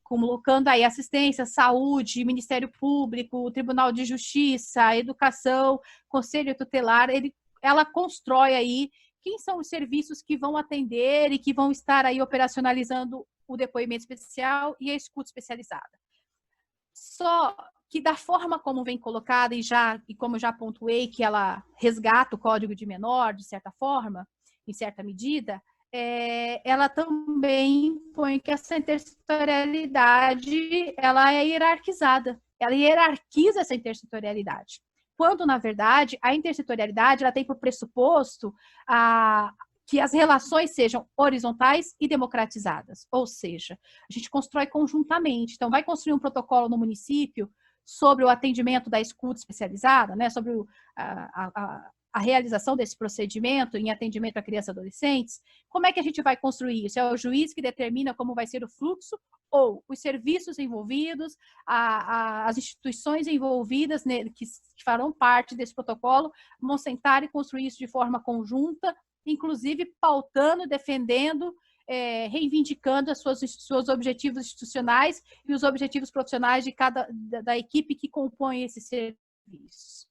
D: colocando aí assistência, saúde, Ministério Público, Tribunal de Justiça, Educação, Conselho Tutelar. Ela constrói aí quem são os serviços que vão atender e que vão estar aí operacionalizando o depoimento especial e a escuta especializada. Só que da forma como vem colocada, e como eu já pontuei, que ela resgata o Código de Menor, de certa forma, em certa medida, ela também põe que essa intersetorialidade, ela é hierarquizada. Ela hierarquiza essa intersetorialidade. Quando, na verdade, a intersetorialidade, ela tem por pressuposto que as relações sejam horizontais e democratizadas. Ou seja, a gente constrói conjuntamente. Então, vai construir um protocolo no município sobre o atendimento da escuta especializada, né, sobre a realização desse procedimento em atendimento a crianças e adolescentes. Como é que a gente vai construir isso? É o juiz que determina como vai ser o fluxo, ou os serviços envolvidos, as instituições envolvidas, né, que farão parte desse protocolo, vão sentar e construir isso de forma conjunta, inclusive pautando, defendendo, reivindicando os seus objetivos institucionais e os objetivos profissionais da equipe que compõe esses serviços.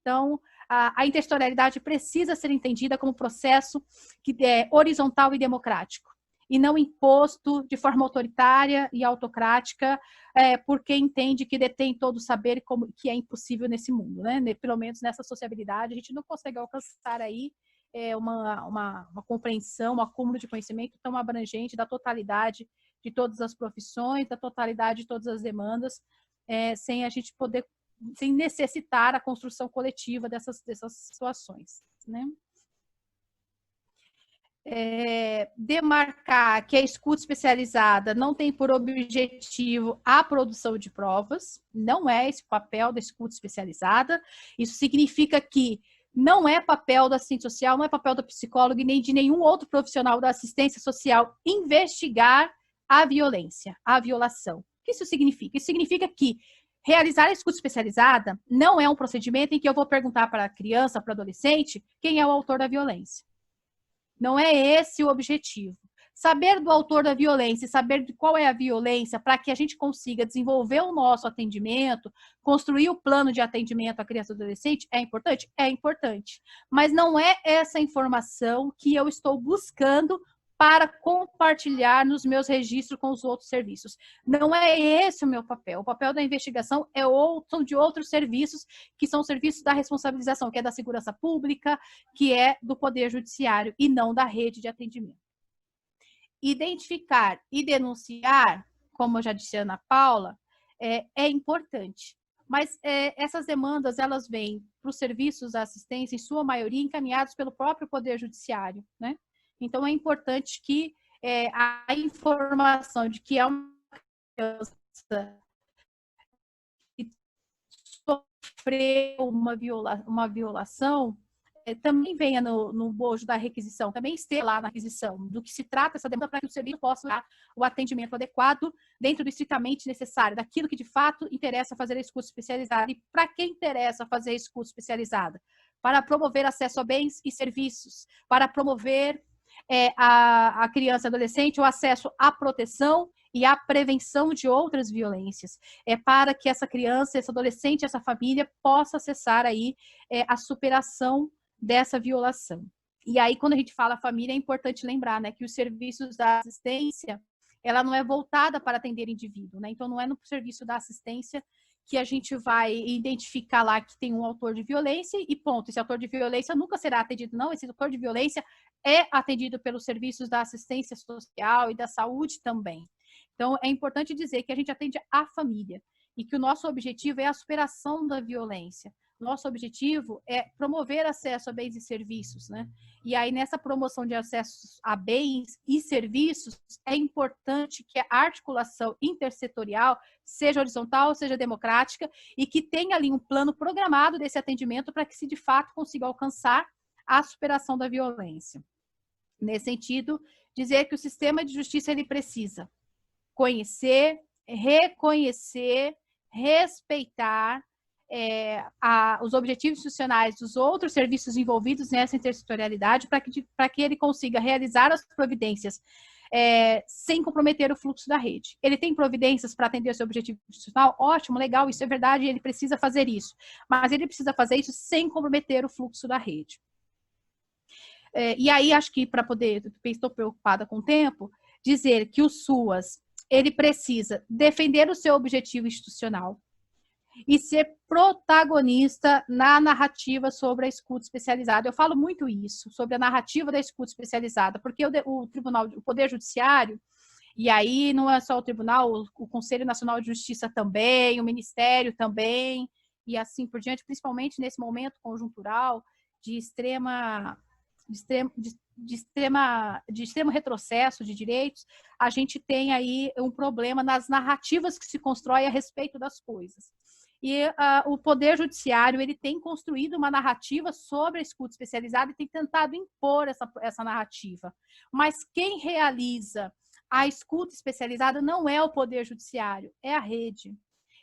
D: Então, a intersetorialidade precisa ser entendida como processo que é horizontal e democrático, e não imposto de forma autoritária e autocrática, porque entende que detém todo o saber, que é impossível nesse mundo, né? Pelo menos nessa sociabilidade, a gente não consegue alcançar aí uma compreensão, um acúmulo de conhecimento tão abrangente da totalidade de todas as profissões, da totalidade de todas as demandas, sem a gente poder, sem necessitar a construção coletiva dessas situações, né? Demarcar que a escuta especializada não tem por objetivo a produção de provas, não é esse o papel da escuta especializada. Isso significa que não é papel do assistente social, não é papel do psicólogo e nem de nenhum outro profissional da assistência social investigar a violência, a violação. O que isso significa? Isso significa que realizar a escuta especializada não é um procedimento em que eu vou perguntar para a criança, para o adolescente, quem é o autor da violência. Não é esse o objetivo. saber do autor da violência, saber de qual é a violência, para que a gente consiga desenvolver o nosso atendimento, construir o plano de atendimento à criança e adolescente, é importante? É importante. Mas não é essa informação que eu estou buscando para compartilhar nos meus registros com os outros serviços. Não é esse o meu papel. O papel da investigação são de outros serviços, que são serviços da responsabilização, que é da segurança pública, que é do Poder Judiciário, e não da rede de atendimento. Identificar e denunciar, como eu já disse a Ana Paula, é importante. Mas essas demandas, elas vêm para os serviços da assistência, em sua maioria, encaminhados pelo próprio Poder Judiciário, né? Então, é importante que a informação de que é uma criança que sofreu uma violação também venha no bojo da requisição, também esteja lá na requisição do que se trata essa demanda, para que o serviço possa dar o atendimento adequado dentro do estritamente necessário, daquilo que de fato interessa fazer a escuta especializada. E para quem interessa fazer a escuta especializada? Para promover acesso a bens e serviços, para promover a criança e adolescente o acesso à proteção e à prevenção de outras violências. É para que essa criança, esse adolescente, essa família possa acessar aí a superação dessa violação. E aí, quando a gente fala família, é importante lembrar, né, que os serviços da assistência, ela não é voltada para atender indivíduo, né? Então, não é no serviço da assistência que a gente vai identificar lá que tem um autor de violência e ponto. Esse autor de violência nunca será atendido, não. Esse autor de violência é atendido pelos serviços da assistência social e da saúde também. Então, é importante dizer que a gente atende a família e que o nosso objetivo é a superação da violência. Nosso objetivo é promover acesso a bens e serviços, né? E aí, nessa promoção de acesso a bens e serviços, é importante que a articulação intersetorial seja horizontal, seja democrática e que tenha ali um plano programado desse atendimento para que se de fato consiga alcançar a superação da violência. Nesse sentido, dizer que o sistema de justiça ele precisa conhecer, reconhecer, respeitar os objetivos institucionais dos outros serviços envolvidos nessa intersetorialidade para que ele consiga realizar as providências sem comprometer o fluxo da rede. Ele tem providências para atender o seu objetivo institucional? Ótimo, legal, isso é verdade, ele precisa fazer isso. Mas ele precisa fazer isso sem comprometer o fluxo da rede. E aí, acho que para poder, estou preocupada com o tempo, dizer que o SUAS, ele precisa defender o seu objetivo institucional e ser protagonista na narrativa sobre a escuta especializada. Eu falo muito isso, sobre a narrativa da escuta especializada, porque o Poder Judiciário, e aí não é só o Tribunal, o Conselho Nacional de Justiça também, o Ministério também, e assim por diante, principalmente nesse momento conjuntural de extremo retrocesso de direitos, a gente tem aí um problema nas narrativas que se constrói a respeito das coisas. E o Poder Judiciário ele tem construído uma narrativa sobre a escuta especializada e tem tentado impor essa narrativa. Mas quem realiza a escuta especializada não é o Poder Judiciário, é a rede.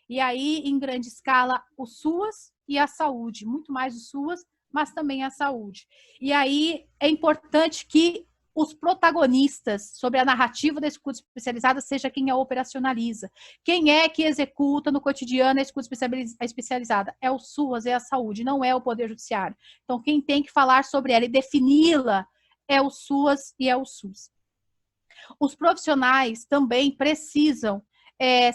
D: E aí, em grande escala, o SUAS e a saúde, muito mais o SUAS, mas também a saúde. E aí é importante que os protagonistas sobre a narrativa da escuta especializada seja quem a operacionaliza. Quem é que executa no cotidiano a escuta especializada? É o SUAS, é a saúde, não é o Poder Judiciário. Então, quem tem que falar sobre ela e defini-la é o SUAS e é o SUS. Os profissionais também precisam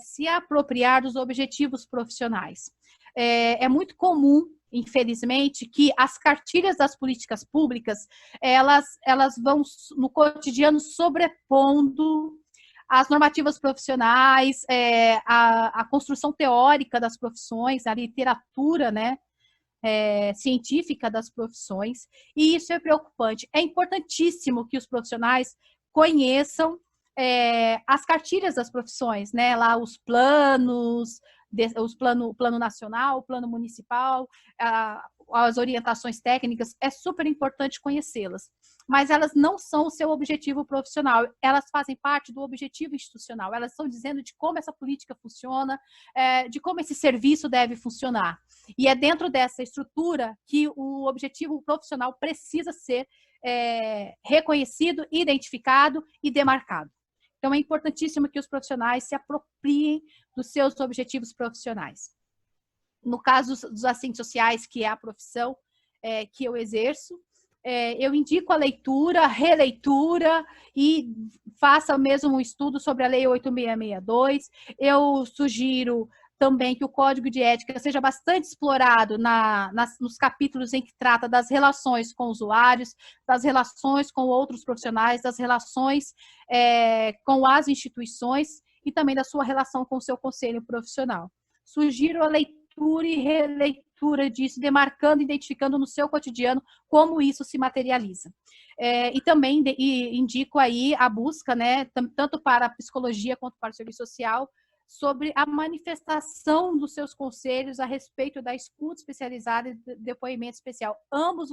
D: se apropriar dos objetivos profissionais. É muito comum, infelizmente, que as cartilhas das políticas públicas, elas vão no cotidiano sobrepondo as normativas profissionais, a construção teórica das profissões, a literatura, né, científica das profissões, e isso é preocupante. É importantíssimo que os profissionais conheçam as cartilhas das profissões, né, lá os planos, o plano nacional, o plano municipal, as orientações técnicas, é super importante conhecê-las. Mas elas não são o seu objetivo profissional, elas fazem parte do objetivo institucional, elas estão dizendo de como essa política funciona, de como esse serviço deve funcionar. E é dentro dessa estrutura que o objetivo profissional precisa ser reconhecido, identificado e demarcado. Então, é importantíssimo que os profissionais se apropriem dos seus objetivos profissionais. No caso dos assistentes sociais, que é a profissão que eu exerço, eu indico a leitura, releitura e faça mesmo um estudo sobre a Lei 8662. Eu sugiro também que o Código de Ética seja bastante explorado nos capítulos em que trata das relações com usuários, das relações com outros profissionais, das relações com as instituições e também da sua relação com o seu conselho profissional. Sugiro a leitura e releitura disso, demarcando, identificando no seu cotidiano como isso se materializa. E também indico aí a busca, né, tanto para a psicologia quanto para o serviço social, sobre a manifestação dos seus conselhos a respeito da escuta especializada e depoimento especial. Ambos,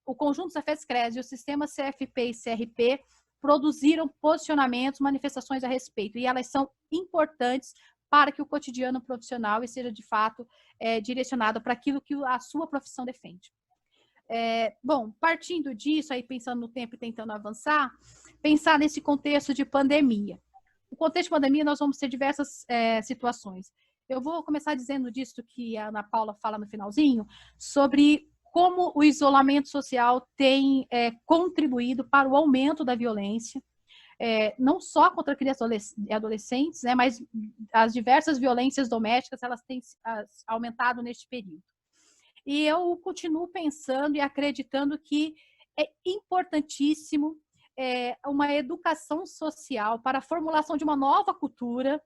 D: o conjunto Cefes-Cres e o sistema CFP e CRP produziram posicionamentos, manifestações a respeito, e elas são importantes para que o cotidiano profissional seja, de fato, direcionado para aquilo que a sua profissão defende. Bom, partindo disso, aí pensando no tempo e tentando avançar, pensar nesse contexto de pandemia. No contexto de pandemia, nós vamos ter diversas situações. Eu vou começar dizendo disso que a Ana Paula fala no finalzinho, sobre como o isolamento social tem contribuído para o aumento da violência, não só contra crianças e adolescentes, né, mas as diversas violências domésticas, elas têm aumentado neste período. E eu continuo pensando e acreditando que é importantíssimo uma educação social para a formulação de uma nova cultura,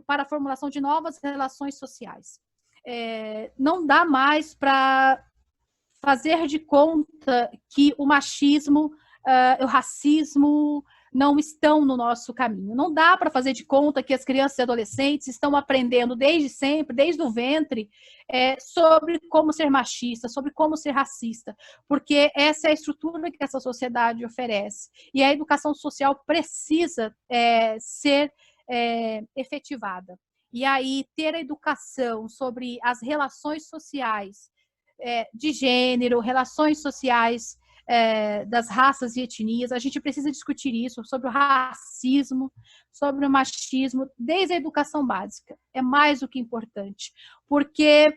D: para a formulação de novas relações sociais. Não dá mais para fazer de conta que o machismo, o racismo não estão no nosso caminho. Não dá para fazer de conta que as crianças e adolescentes estão aprendendo desde sempre, desde o ventre, sobre como ser machista, sobre como ser racista, porque essa é a estrutura que essa sociedade oferece. E a educação social precisa ser efetivada. E aí, ter a educação sobre as relações sociais de gênero, relações sociais das raças e etnias, a gente precisa discutir isso, sobre o racismo, sobre o machismo, desde a educação básica. É mais do que importante, porque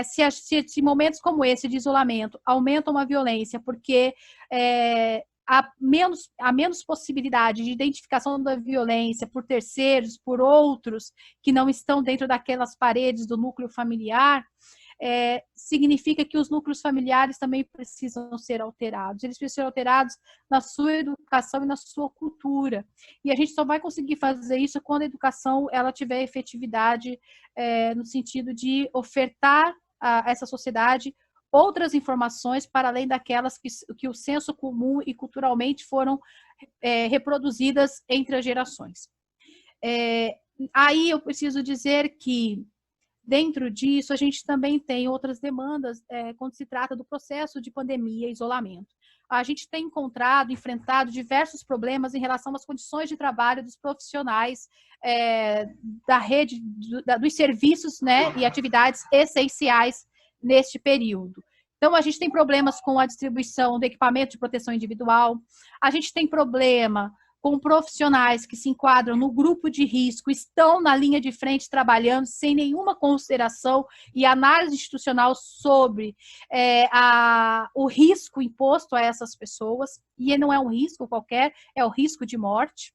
D: se momentos como esse de isolamento aumentam a violência, porque há menos possibilidade de identificação da violência por terceiros, por outros que não estão dentro daquelas paredes do núcleo familiar, significa que os núcleos familiares também precisam ser alterados. Eles precisam ser alterados na sua educação e na sua cultura. E a gente só vai conseguir fazer isso quando a educação ela tiver efetividade no sentido de ofertar a essa sociedade outras informações para além daquelas que o senso comum e culturalmente foram reproduzidas entre as gerações. Aí eu preciso dizer que dentro disso, a gente também tem outras demandas quando se trata do processo de pandemia e isolamento. A gente tem enfrentado diversos problemas em relação às condições de trabalho dos profissionais da rede, dos serviços, né, e atividades essenciais neste período. Então, a gente tem problemas com a distribuição do equipamento de proteção individual, a gente tem problema com profissionais que se enquadram no grupo de risco, estão na linha de frente trabalhando sem nenhuma consideração e análise institucional sobre o risco imposto a essas pessoas, e não é um risco qualquer, é o risco de morte,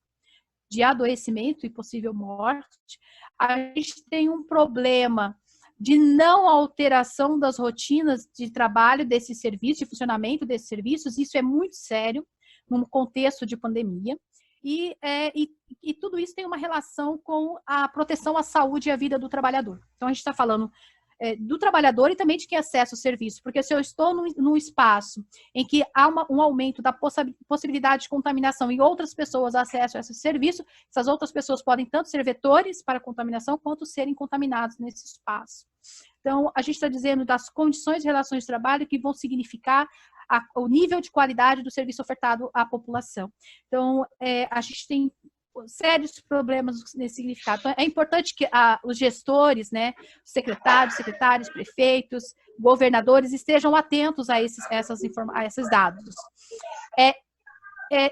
D: de adoecimento e possível morte. A gente tem um problema de não alteração das rotinas de trabalho desse serviço, de funcionamento desses serviços, isso é muito sério num contexto de pandemia. E tudo isso tem uma relação com a proteção à saúde e à vida do trabalhador. Então, a gente está falando do trabalhador e também de quem acessa o serviço, porque se eu estou num espaço em que há um aumento da possibilidade de contaminação e outras pessoas acessam a esse serviço, essas outras pessoas podem tanto ser vetores para a contaminação, quanto serem contaminados nesse espaço. Então, a gente está dizendo das condições de relações de trabalho que vão significar o nível de qualidade do serviço ofertado à população. Então, a gente tem sérios problemas nesse significado. Então, é importante que os gestores, né, secretários, prefeitos, governadores estejam atentos a esses dados. É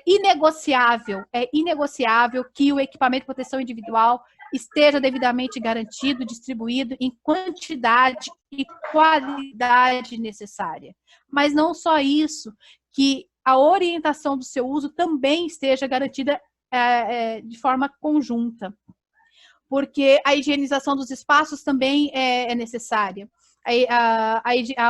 D: inegociável que o equipamento de proteção individual esteja devidamente garantido, distribuído em quantidade e qualidade necessária. Mas não só isso, que a orientação do seu uso também esteja garantida de forma conjunta, porque a higienização dos espaços também é necessária.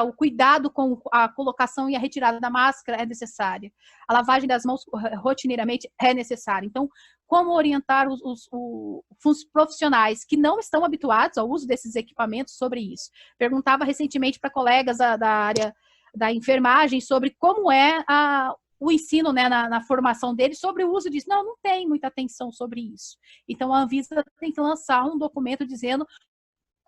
D: O cuidado com a colocação e a retirada da máscara é necessária. A lavagem das mãos rotineiramente é necessária. Então, como orientar os profissionais que não estão habituados ao uso desses equipamentos sobre isso? Perguntava recentemente para colegas da área da enfermagem sobre como é o ensino, né, na formação deles sobre o uso disso. Não tem muita atenção sobre isso. Então, a Anvisa tem que lançar um documento dizendo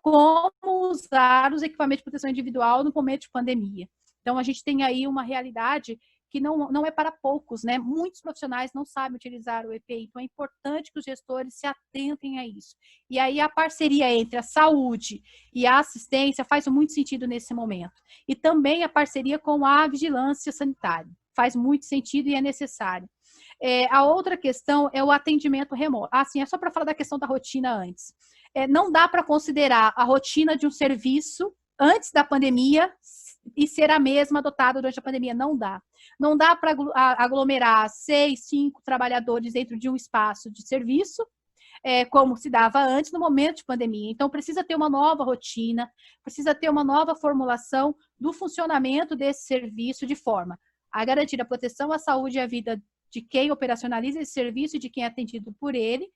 D: como usar os equipamentos de proteção individual no momento de pandemia. Então, a gente tem aí uma realidade que não é para poucos, né? Muitos profissionais não sabem utilizar o EPI, então é importante que os gestores se atentem a isso. E aí a parceria entre a saúde e a assistência faz muito sentido nesse momento. E também a parceria com a vigilância sanitária. Faz muito sentido e é necessário. A outra questão é o atendimento remoto. Assim, é só para falar da questão da rotina antes. Não dá para considerar a rotina de um serviço antes da pandemia e ser a mesma adotada durante a pandemia. Não dá. Não dá para aglomerar 6, 5 trabalhadores dentro de um espaço de serviço, como se dava antes no momento de pandemia. Então, precisa ter uma nova rotina, precisa ter uma nova formulação do funcionamento desse serviço de forma a garantir a proteção à saúde e à vida de quem operacionaliza esse serviço e de quem é atendido por ele,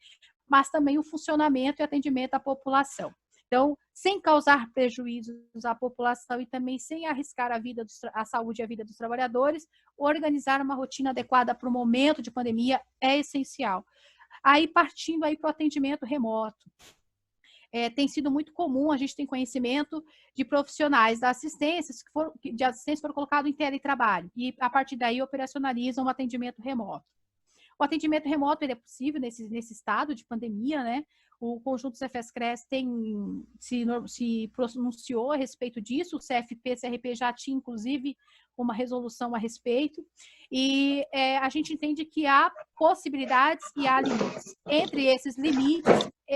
D: mas também o funcionamento e atendimento à população. Então, sem causar prejuízos à população e também sem arriscar a saúde e a vida dos trabalhadores, organizar uma rotina adequada para o momento de pandemia é essencial. Aí, partindo aí para o atendimento remoto. Tem sido muito comum, a gente tem conhecimento de profissionais da assistência que foram colocados em teletrabalho e, a partir daí, operacionalizam o atendimento remoto. O atendimento remoto ele é possível nesse estado de pandemia, né? O conjunto Cefes-Cres se pronunciou a respeito disso, o CFP-CRP já tinha, inclusive, uma resolução a respeito, e a gente entende que há possibilidades e há limites. Entre esses limites,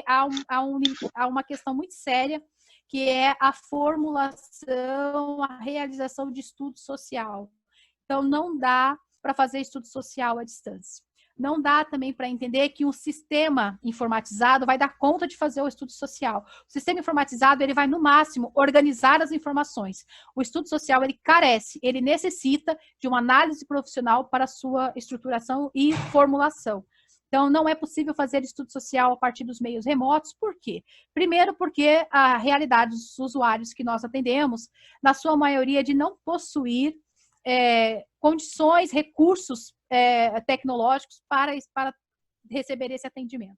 D: há uma questão muito séria, que é a formulação, a realização de estudo social. Então, não dá para fazer estudo social à distância. Não dá também para entender que um sistema informatizado vai dar conta de fazer o estudo social. O sistema informatizado, ele vai, no máximo, organizar as informações. O estudo social, ele necessita de uma análise profissional para a sua estruturação e formulação. Então, não é possível fazer estudo social a partir dos meios remotos. Por quê? Primeiro, porque a realidade dos usuários que nós atendemos, na sua maioria, de não possuir condições, recursos tecnológicos para receber esse atendimento.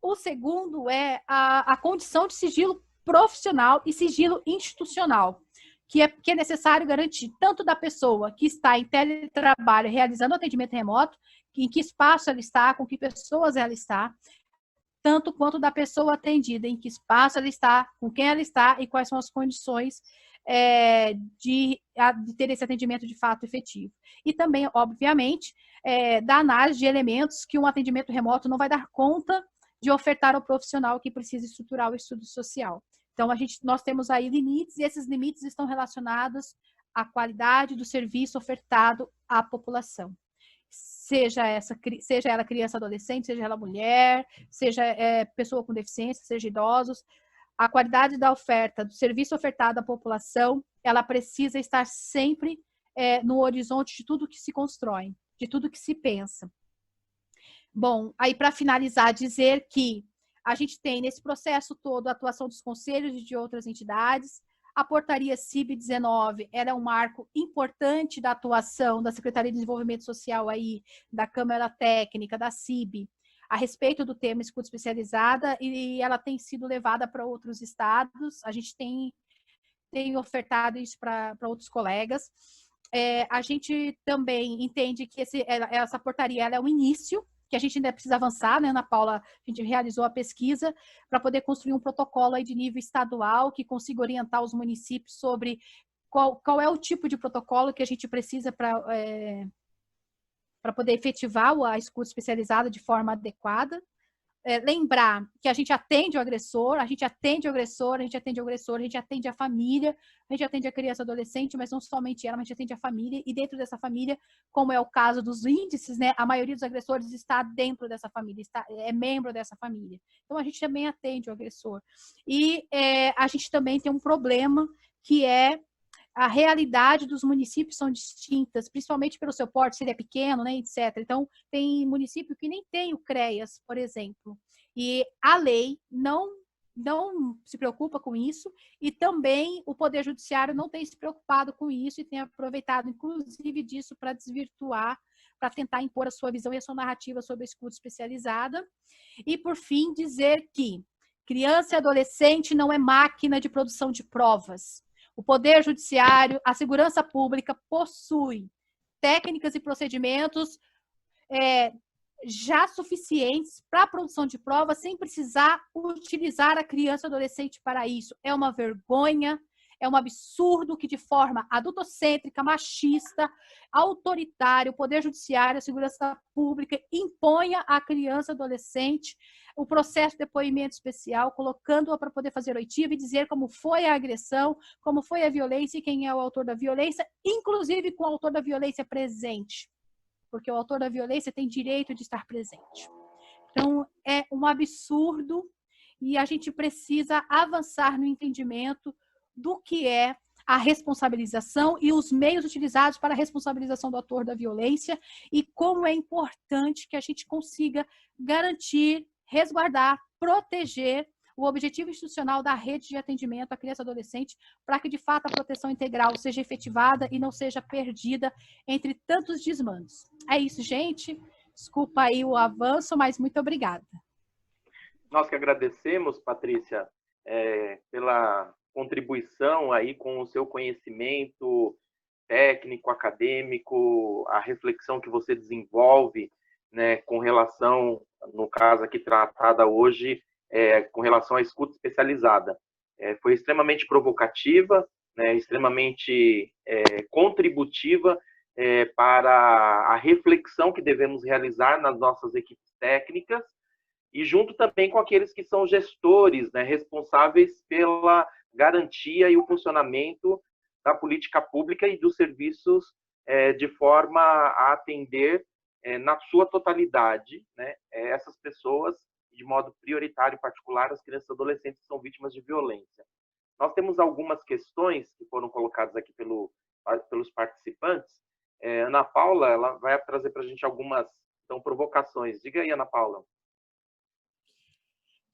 D: O segundo é a condição de sigilo profissional e sigilo institucional, que é necessário garantir tanto da pessoa que está em teletrabalho realizando atendimento remoto, em que espaço ela está, com que pessoas ela está, tanto quanto da pessoa atendida, em que espaço ela está, com quem ela está e quais são as condições de ter esse atendimento de fato efetivo. E também, obviamente, da análise de elementos que um atendimento remoto não vai dar conta de ofertar ao profissional que precisa estruturar o estudo social. Então, nós temos aí limites, e esses limites estão relacionados à qualidade do serviço ofertado à população. Seja ela criança, adolescente, seja ela mulher, seja pessoa com deficiência, seja idosos, a qualidade da oferta, do serviço ofertado à população, ela precisa estar sempre no horizonte de tudo que se constrói, de tudo que se pensa. Bom, aí para finalizar, dizer que a gente tem nesse processo todo a atuação dos conselhos e de outras entidades. A portaria CIB-19 era um marco importante da atuação da Secretaria de Desenvolvimento Social aí, da Câmara Técnica, da CIB, a respeito do tema escuta especializada, e ela tem sido levada para outros estados. A gente tem ofertado isso para outros colegas. A gente também entende que essa portaria ela é um início, que a gente ainda precisa avançar, né, Ana Paula? A gente realizou a pesquisa para poder construir um protocolo aí de nível estadual que consiga orientar os municípios sobre qual é o tipo de protocolo que a gente precisa para poder efetivar a escuta especializada de forma adequada. Lembrar que a gente atende o agressor, a gente atende o agressor, a gente atende o agressor, a gente atende a família, a gente atende a criança e adolescente, mas não somente ela, mas a gente atende a família, e dentro dessa família, como é o caso dos índices, né, a maioria dos agressores está dentro dessa família, é membro dessa família. Então, a gente também atende o agressor. E a gente também tem um problema que é a realidade dos municípios são distintas, principalmente pelo seu porte, se ele é pequeno, né, etc. Então, tem município que nem tem o CREAS, por exemplo. E a lei não se preocupa com isso, e também o Poder Judiciário não tem se preocupado com isso e tem aproveitado, inclusive, disso para desvirtuar, para tentar impor a sua visão e a sua narrativa sobre a escuta especializada. E, por fim, dizer que criança e adolescente não é máquina de produção de provas. O Poder Judiciário, a segurança pública possui técnicas e procedimentos já suficientes para a produção de provas sem precisar utilizar a criança e adolescente para isso. É uma vergonha, é um absurdo que de forma adultocêntrica, machista, autoritária, o Poder Judiciário, a segurança pública imponha à criança e adolescente o processo de depoimento especial, colocando-a para poder fazer oitiva e dizer como foi a agressão, como foi a violência e quem é o autor da violência, inclusive com o autor da violência presente, porque o autor da violência tem direito de estar presente. Então, é um absurdo e a gente precisa avançar no entendimento do que é a responsabilização e os meios utilizados para a responsabilização do autor da violência e como é importante que a gente consiga garantir, resguardar, proteger o objetivo institucional da rede de atendimento à criança e adolescente para que, de fato, a proteção integral seja efetivada e não seja perdida entre tantos desmandos. É isso, gente. Desculpa aí o avanço, mas muito obrigada.
B: Nós que agradecemos, Patrícia, pela contribuição aí com o seu conhecimento técnico, acadêmico, a reflexão que você desenvolve, né, com relação, no caso aqui tratada hoje, com relação à escuta especializada. Foi extremamente provocativa, né, extremamente contributiva para a reflexão que devemos realizar nas nossas equipes técnicas e junto também com aqueles que são gestores, né, responsáveis pela garantia e o funcionamento da política pública e dos serviços de forma a atender na sua totalidade, né, essas pessoas, de modo prioritário e particular, as crianças e adolescentes que são vítimas de violência. Nós temos algumas questões que foram colocadas aqui pelos participantes. Ana Paula, ela vai trazer para a gente algumas provocações. Diga aí, Ana Paula.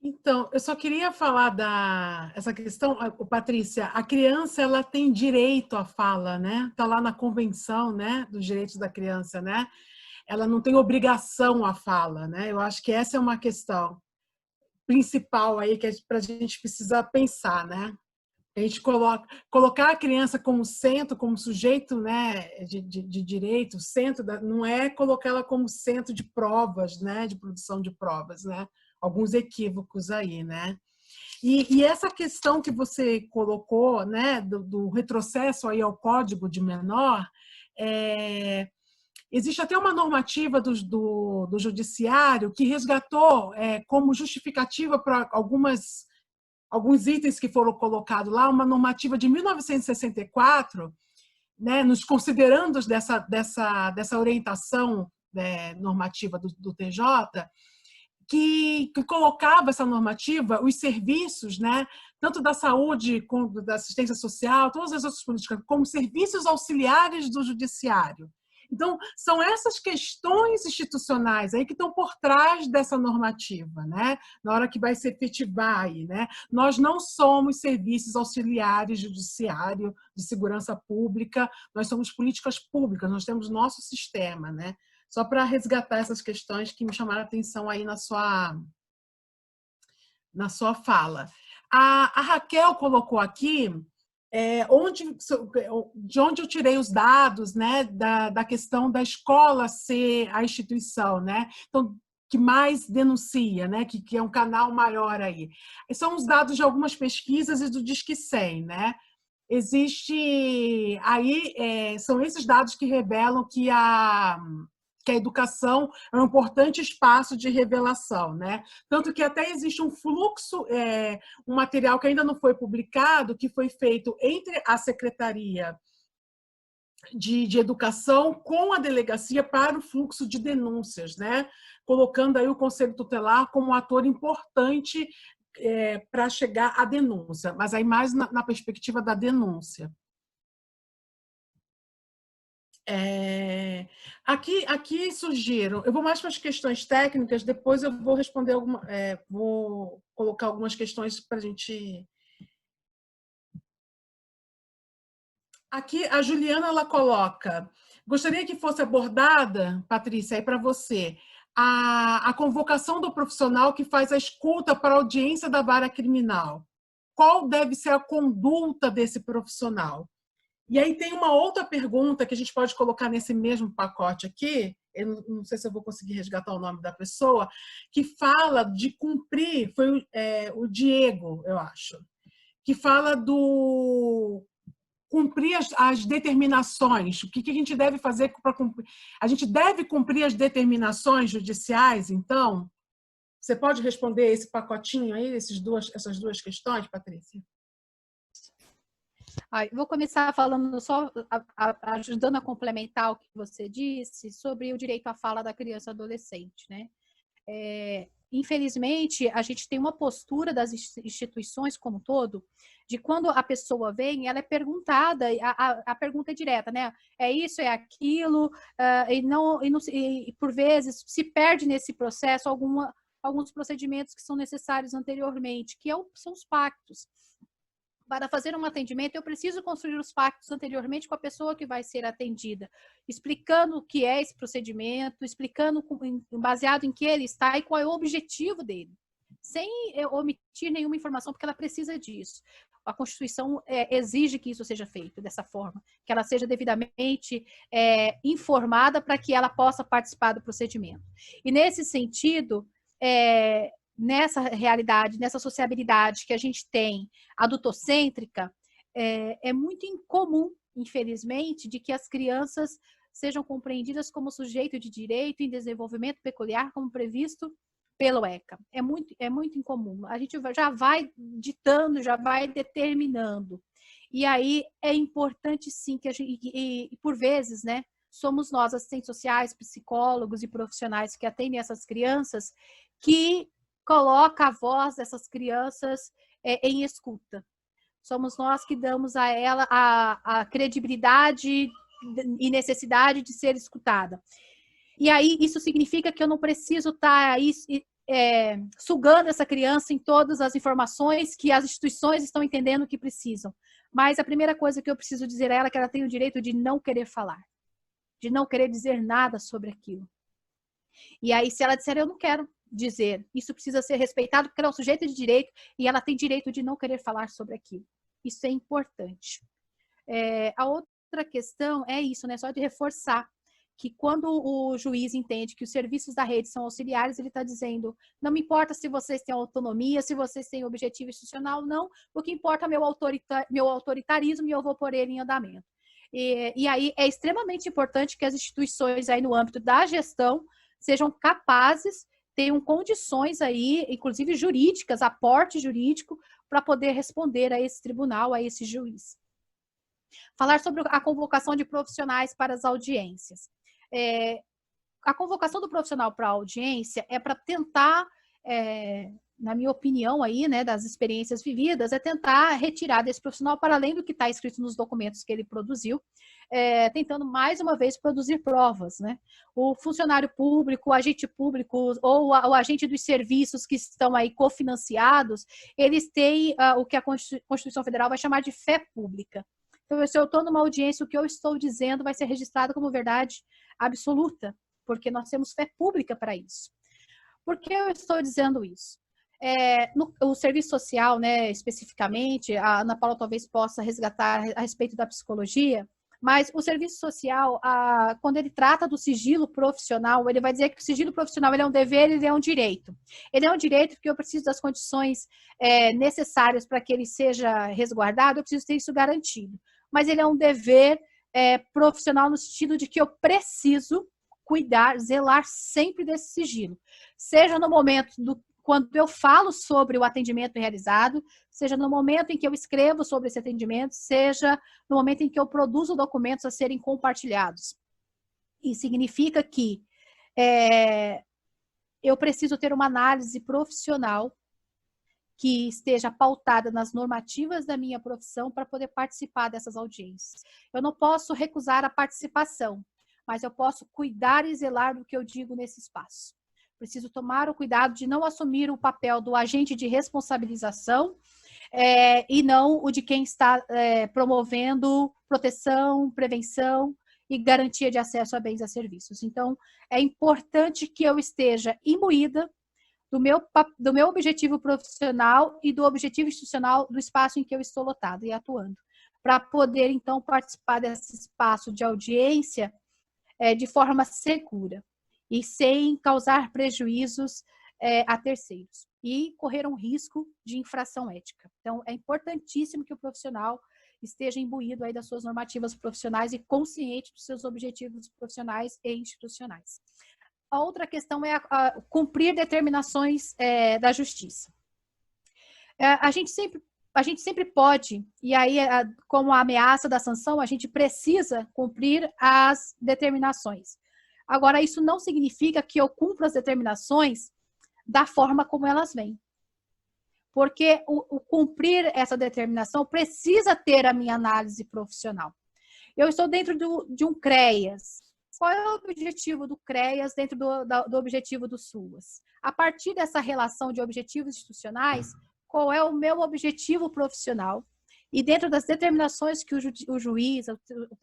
C: Então, eu só queria falar essa questão, Patrícia, a criança ela tem direito à fala, né? Está lá na Convenção, né, dos Direitos da Criança, né? Ela não tem obrigação à fala, né? Eu acho que essa é uma questão principal aí que a gente precisa pensar, né? A gente colocar a criança como centro, como sujeito, né, de direito, centro, não é colocar ela como centro de provas, né, de produção de provas, né? Alguns equívocos aí, né? E essa questão que você colocou, né, do retrocesso aí ao Código de Menor, existe até uma normativa do Judiciário que resgatou como justificativa para alguns itens que foram colocados lá, uma normativa de 1964, né, nos considerando dessa orientação normativa do TJ, que colocava essa normativa, os serviços, né, tanto da saúde, como da assistência social, todas as outras políticas, como serviços auxiliares do judiciário. Então, são essas questões institucionais aí que estão por trás dessa normativa, né? Na hora que vai se efetivar aí, né? Nós não somos serviços auxiliares judiciário, de segurança pública, nós somos políticas públicas, nós temos nosso sistema, né? Só para resgatar essas questões que me chamaram a atenção aí na sua fala. A Raquel colocou aqui de onde eu tirei os dados, né, da questão da escola ser a instituição, né? Então, que mais denuncia, né? Que é um canal maior aí. São os dados de algumas pesquisas e do Disque 100, né? Existe aí, são esses dados que revelam que a educação é um importante espaço de revelação, né? Tanto que até existe um fluxo, um material que ainda não foi publicado, que foi feito entre a Secretaria de Educação com a delegacia para o fluxo de denúncias, né? Colocando aí o Conselho Tutelar como um ator importante para chegar à denúncia, mas aí mais na perspectiva da denúncia. Aqui sugiro, eu vou mais para as questões técnicas, depois eu vou responder vou colocar algumas questões para a gente. Aqui a Juliana ela coloca: gostaria que fosse abordada, Patrícia, aí para você, a convocação do profissional que faz a escuta para a audiência da vara criminal. Qual deve ser a conduta desse profissional? E aí tem uma outra pergunta que a gente pode colocar nesse mesmo pacote aqui, eu não sei se eu vou conseguir resgatar o nome da pessoa, que fala de cumprir, foi o Diego, eu acho, que fala do cumprir as determinações. O que a gente deve fazer para cumprir? A gente deve cumprir as determinações judiciais, então? Você pode responder esse pacotinho aí, essas duas questões, Patrícia?
D: Vou começar falando só, ajudando a complementar o que você disse sobre o direito à fala da criança e adolescente, né? Infelizmente, a gente tem uma postura das instituições como um todo, de quando a pessoa vem, ela é perguntada, a pergunta é direta, né? É isso, é aquilo, e por vezes se perde nesse processo alguns procedimentos que são necessários anteriormente, que são os pactos. Para fazer um atendimento, eu preciso construir os pactos anteriormente com a pessoa que vai ser atendida, explicando o que é esse procedimento, explicando baseado em que ele está e qual é o objetivo dele, sem omitir nenhuma informação, porque ela precisa disso. A Constituição exige que isso seja feito dessa forma, que ela seja devidamente informada para que ela possa participar do procedimento. E nesse sentido, nessa realidade, nessa sociabilidade que a gente tem adultocêntrica, é muito incomum, infelizmente, de que as crianças sejam compreendidas como sujeito de direito em desenvolvimento peculiar, como previsto pelo ECA. É muito incomum. A gente já vai ditando, já vai determinando. E aí é importante, sim, que a gente, e por vezes, né, somos nós, assistentes sociais, psicólogos e profissionais que atendem essas crianças, que coloca a voz dessas crianças em escuta. Somos nós que damos a ela a credibilidade e necessidade de ser escutada. E aí isso significa que eu não preciso estar aí sugando essa criança em todas as informações que as instituições estão entendendo que precisam. Mas a primeira coisa que eu preciso dizer a ela é que ela tem o direito de não querer falar, de não querer dizer nada sobre aquilo. E aí, se ela disser, eu não quero dizer, isso precisa ser respeitado, porque ela é um sujeito de direito e ela tem direito de não querer falar sobre aquilo. Isso é importante. A outra questão é isso, né? Só de reforçar que quando o juiz entende que os serviços da rede são auxiliares, ele está dizendo, não me importa se vocês têm autonomia, se vocês têm objetivo institucional, não, o que importa é meu autoritarismo e eu vou pôr ele em andamento. E aí é extremamente importante que as instituições aí no âmbito da gestão sejam capazes, tenham condições aí, inclusive jurídicas, aporte jurídico, para poder responder a esse tribunal, a esse juiz. Falar sobre a convocação de profissionais para as audiências. A convocação do profissional para a audiência é para tentar, na minha opinião aí, né, das experiências vividas, é tentar retirar desse profissional para além do que está escrito nos documentos que ele produziu, tentando mais uma vez produzir provas, né? O funcionário público, o agente público ou o agente dos serviços que estão aí cofinanciados, eles têm o que a Constituição Federal vai chamar de fé pública. Então, se eu estou numa audiência, o que eu estou dizendo vai ser registrado como verdade absoluta, porque nós temos fé pública para isso. Por que eu estou dizendo isso? O serviço social, né, especificamente, a Ana Paula talvez possa resgatar a respeito da psicologia, Mas o serviço social, quando ele trata do sigilo profissional, ele vai dizer que o sigilo profissional ele é um dever, ele é um direito. Ele é um direito porque eu preciso das condições necessárias para que ele seja resguardado, eu preciso ter isso garantido. Mas ele é um dever profissional no sentido de que eu preciso cuidar, zelar sempre desse sigilo. Seja no momento quando eu falo sobre o atendimento realizado, seja no momento em que eu escrevo sobre esse atendimento, seja no momento em que eu produzo documentos a serem compartilhados. Isso significa que eu preciso ter uma análise profissional que esteja pautada nas normativas da minha profissão para poder participar dessas audiências. Eu não posso recusar a participação, mas eu posso cuidar e zelar do que eu digo nesse espaço. Preciso tomar o cuidado de não assumir o papel do agente de responsabilização e não o de quem está promovendo proteção, prevenção e garantia de acesso a bens e a serviços. Então, é importante que eu esteja imbuída do meu objetivo profissional e do objetivo institucional do espaço em que eu estou lotada e atuando, para poder, então, participar desse espaço de audiência de forma segura e sem causar prejuízos a terceiros e correr um risco de infração ética. Então, é importantíssimo que o profissional esteja imbuído aí das suas normativas profissionais e consciente dos seus objetivos profissionais e institucionais. A outra questão é cumprir determinações da justiça. A gente sempre pode, e aí, como a ameaça da sanção, a gente precisa cumprir as determinações. Agora, isso não significa que eu cumpra as determinações da forma como elas vêm. Porque o cumprir essa determinação precisa ter a minha análise profissional. Eu estou dentro de um CREAS. Qual é o objetivo do CREAS dentro do objetivo do SUAS? A partir dessa relação de objetivos institucionais, qual é o meu objetivo profissional? E dentro das determinações que o juiz,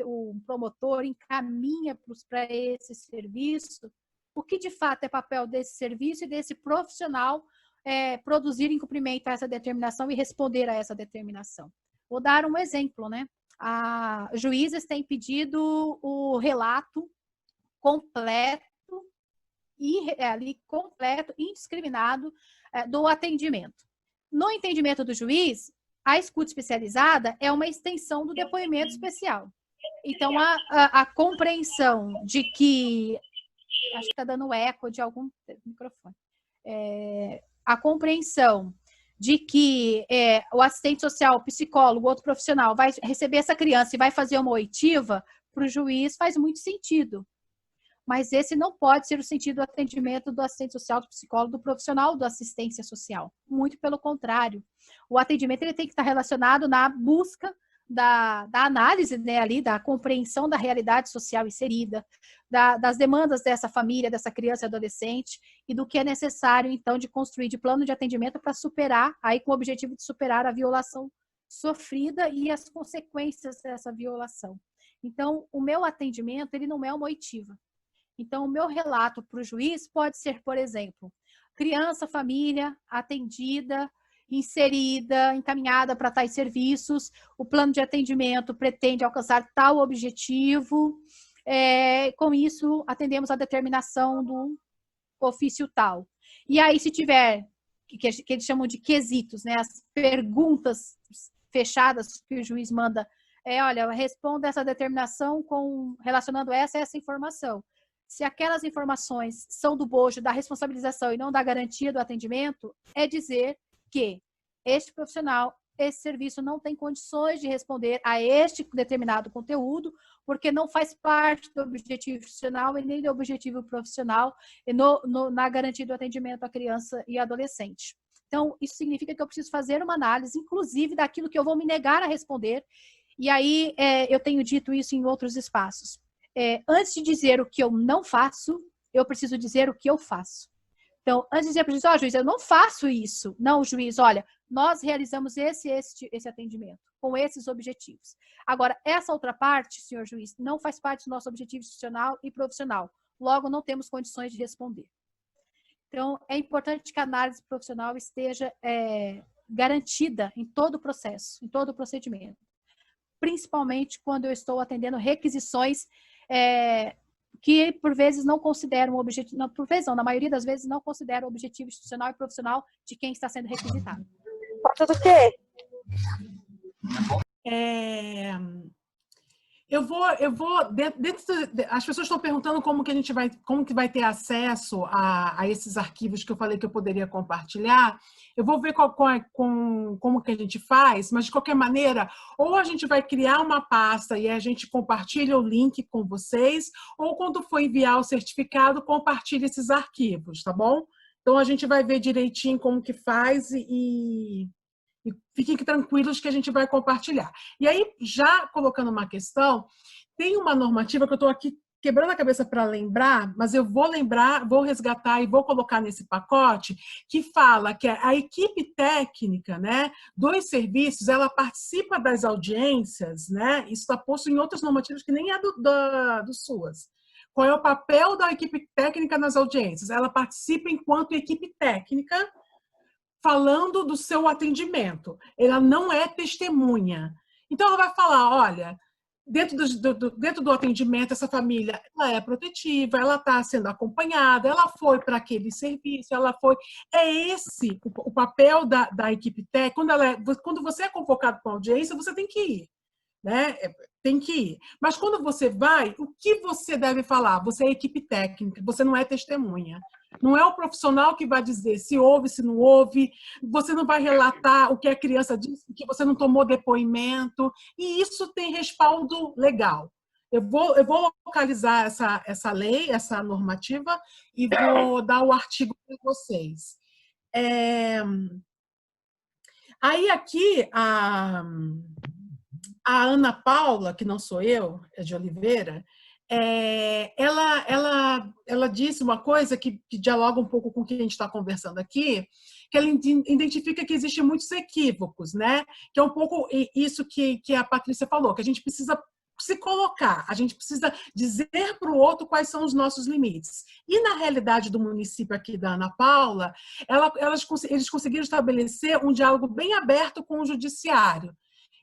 D: o promotor encaminha para esse serviço, o que de fato é papel desse serviço e desse profissional produzir em cumprimento a essa determinação e responder a essa determinação. Vou dar um exemplo, né? Juízes têm pedido o relato completo indiscriminado do atendimento. No entendimento do juiz, a escuta especializada é uma extensão do depoimento especial. Então, a compreensão de que... Acho que está dando eco de algum microfone. A compreensão de que o assistente social, o psicólogo, outro profissional vai receber essa criança e vai fazer uma oitiva, para o juiz faz muito sentido. Mas esse não pode ser o sentido do atendimento do assistente social, do psicólogo, do profissional da assistência social. Muito pelo contrário. O atendimento ele tem que estar relacionado na busca da análise, né, ali, da compreensão da realidade social inserida, das demandas dessa família, dessa criança e adolescente, e do que é necessário, então, de construir de plano de atendimento para superar, aí com o objetivo de superar a violação sofrida e as consequências dessa violação. Então, o meu atendimento, ele não é uma oitiva. Então, o meu relato para o juiz pode ser, por exemplo, criança, família, atendida, inserida, encaminhada para tais serviços, o plano de atendimento pretende alcançar tal objetivo, com isso, atendemos a determinação do ofício tal. E aí, se tiver, que eles chamam de quesitos, né, as perguntas fechadas que o juiz manda, olha, responda essa determinação relacionando essa informação. Se aquelas informações são do bojo da responsabilização e não da garantia do atendimento, é dizer que este profissional, esse serviço não tem condições de responder a este determinado conteúdo, porque não faz parte do objetivo institucional e nem do objetivo profissional na garantia do atendimento à criança e adolescente. Então, isso significa que eu preciso fazer uma análise, inclusive, daquilo que eu vou me negar a responder. E aí, eu tenho dito isso em outros espaços. Antes de dizer o que eu não faço, eu preciso dizer o que eu faço. Então, antes de dizer para o juiz, juiz, eu não faço isso. Não, juiz, olha, nós realizamos esse atendimento, com esses objetivos. Agora, essa outra parte, senhor juiz, não faz parte do nosso objetivo institucional e profissional. Logo, não temos condições de responder. Então, é importante que a análise profissional esteja garantida em todo o processo, em todo o procedimento. principalmente quando eu estou atendendo requisições que, por vezes, não consideram o objetivo, não, por vezes não, na maioria das vezes, não consideram o objetivo institucional e profissional de quem está sendo requisitado.
E: Falta do quê?
C: As pessoas estão perguntando como que vai ter acesso a esses arquivos que eu falei que eu poderia compartilhar. Eu vou ver como que a gente faz, mas de qualquer maneira, ou a gente vai criar uma pasta e a gente compartilha o link com vocês, ou quando for enviar o certificado, compartilha esses arquivos, tá bom? Então a gente vai ver direitinho como que faz e fiquem tranquilos que a gente vai compartilhar. E aí, já colocando uma questão, tem uma normativa que eu estou aqui quebrando a cabeça para lembrar, mas eu vou lembrar, vou resgatar e vou colocar nesse pacote, que fala que a equipe técnica, né, dos serviços, ela participa das audiências, né? Isso está posto em outras normativas que nem é do SUAS. Qual é o papel da equipe técnica nas audiências? Ela participa enquanto equipe técnica, falando do seu atendimento. Ela não é testemunha. Então, ela vai falar, olha, dentro do atendimento, essa família ela é protetiva, ela está sendo acompanhada, ela foi para aquele serviço, ela foi... É esse o papel da equipe técnica. Quando você é convocado para uma audiência, você tem que ir. Né? Tem que ir. Mas quando você vai, o que você deve falar? Você é equipe técnica, você não é testemunha. Não é o profissional que vai dizer se houve, se não houve. Você não vai relatar o que a criança disse, que você não tomou depoimento. E isso tem respaldo legal. Eu vou localizar essa lei, essa normativa, e vou dar o artigo para vocês. Aí aqui, a Ana Paula, que não sou eu, é de Oliveira, ela disse uma coisa que dialoga um pouco com o que a gente está conversando aqui, que ela identifica que existem muitos equívocos, né? Que é um pouco isso que a Patrícia falou, que a gente precisa se colocar, a gente precisa dizer para o outro quais são os nossos limites. E na realidade do município aqui da Ana Paula, eles conseguiram estabelecer um diálogo bem aberto com o judiciário.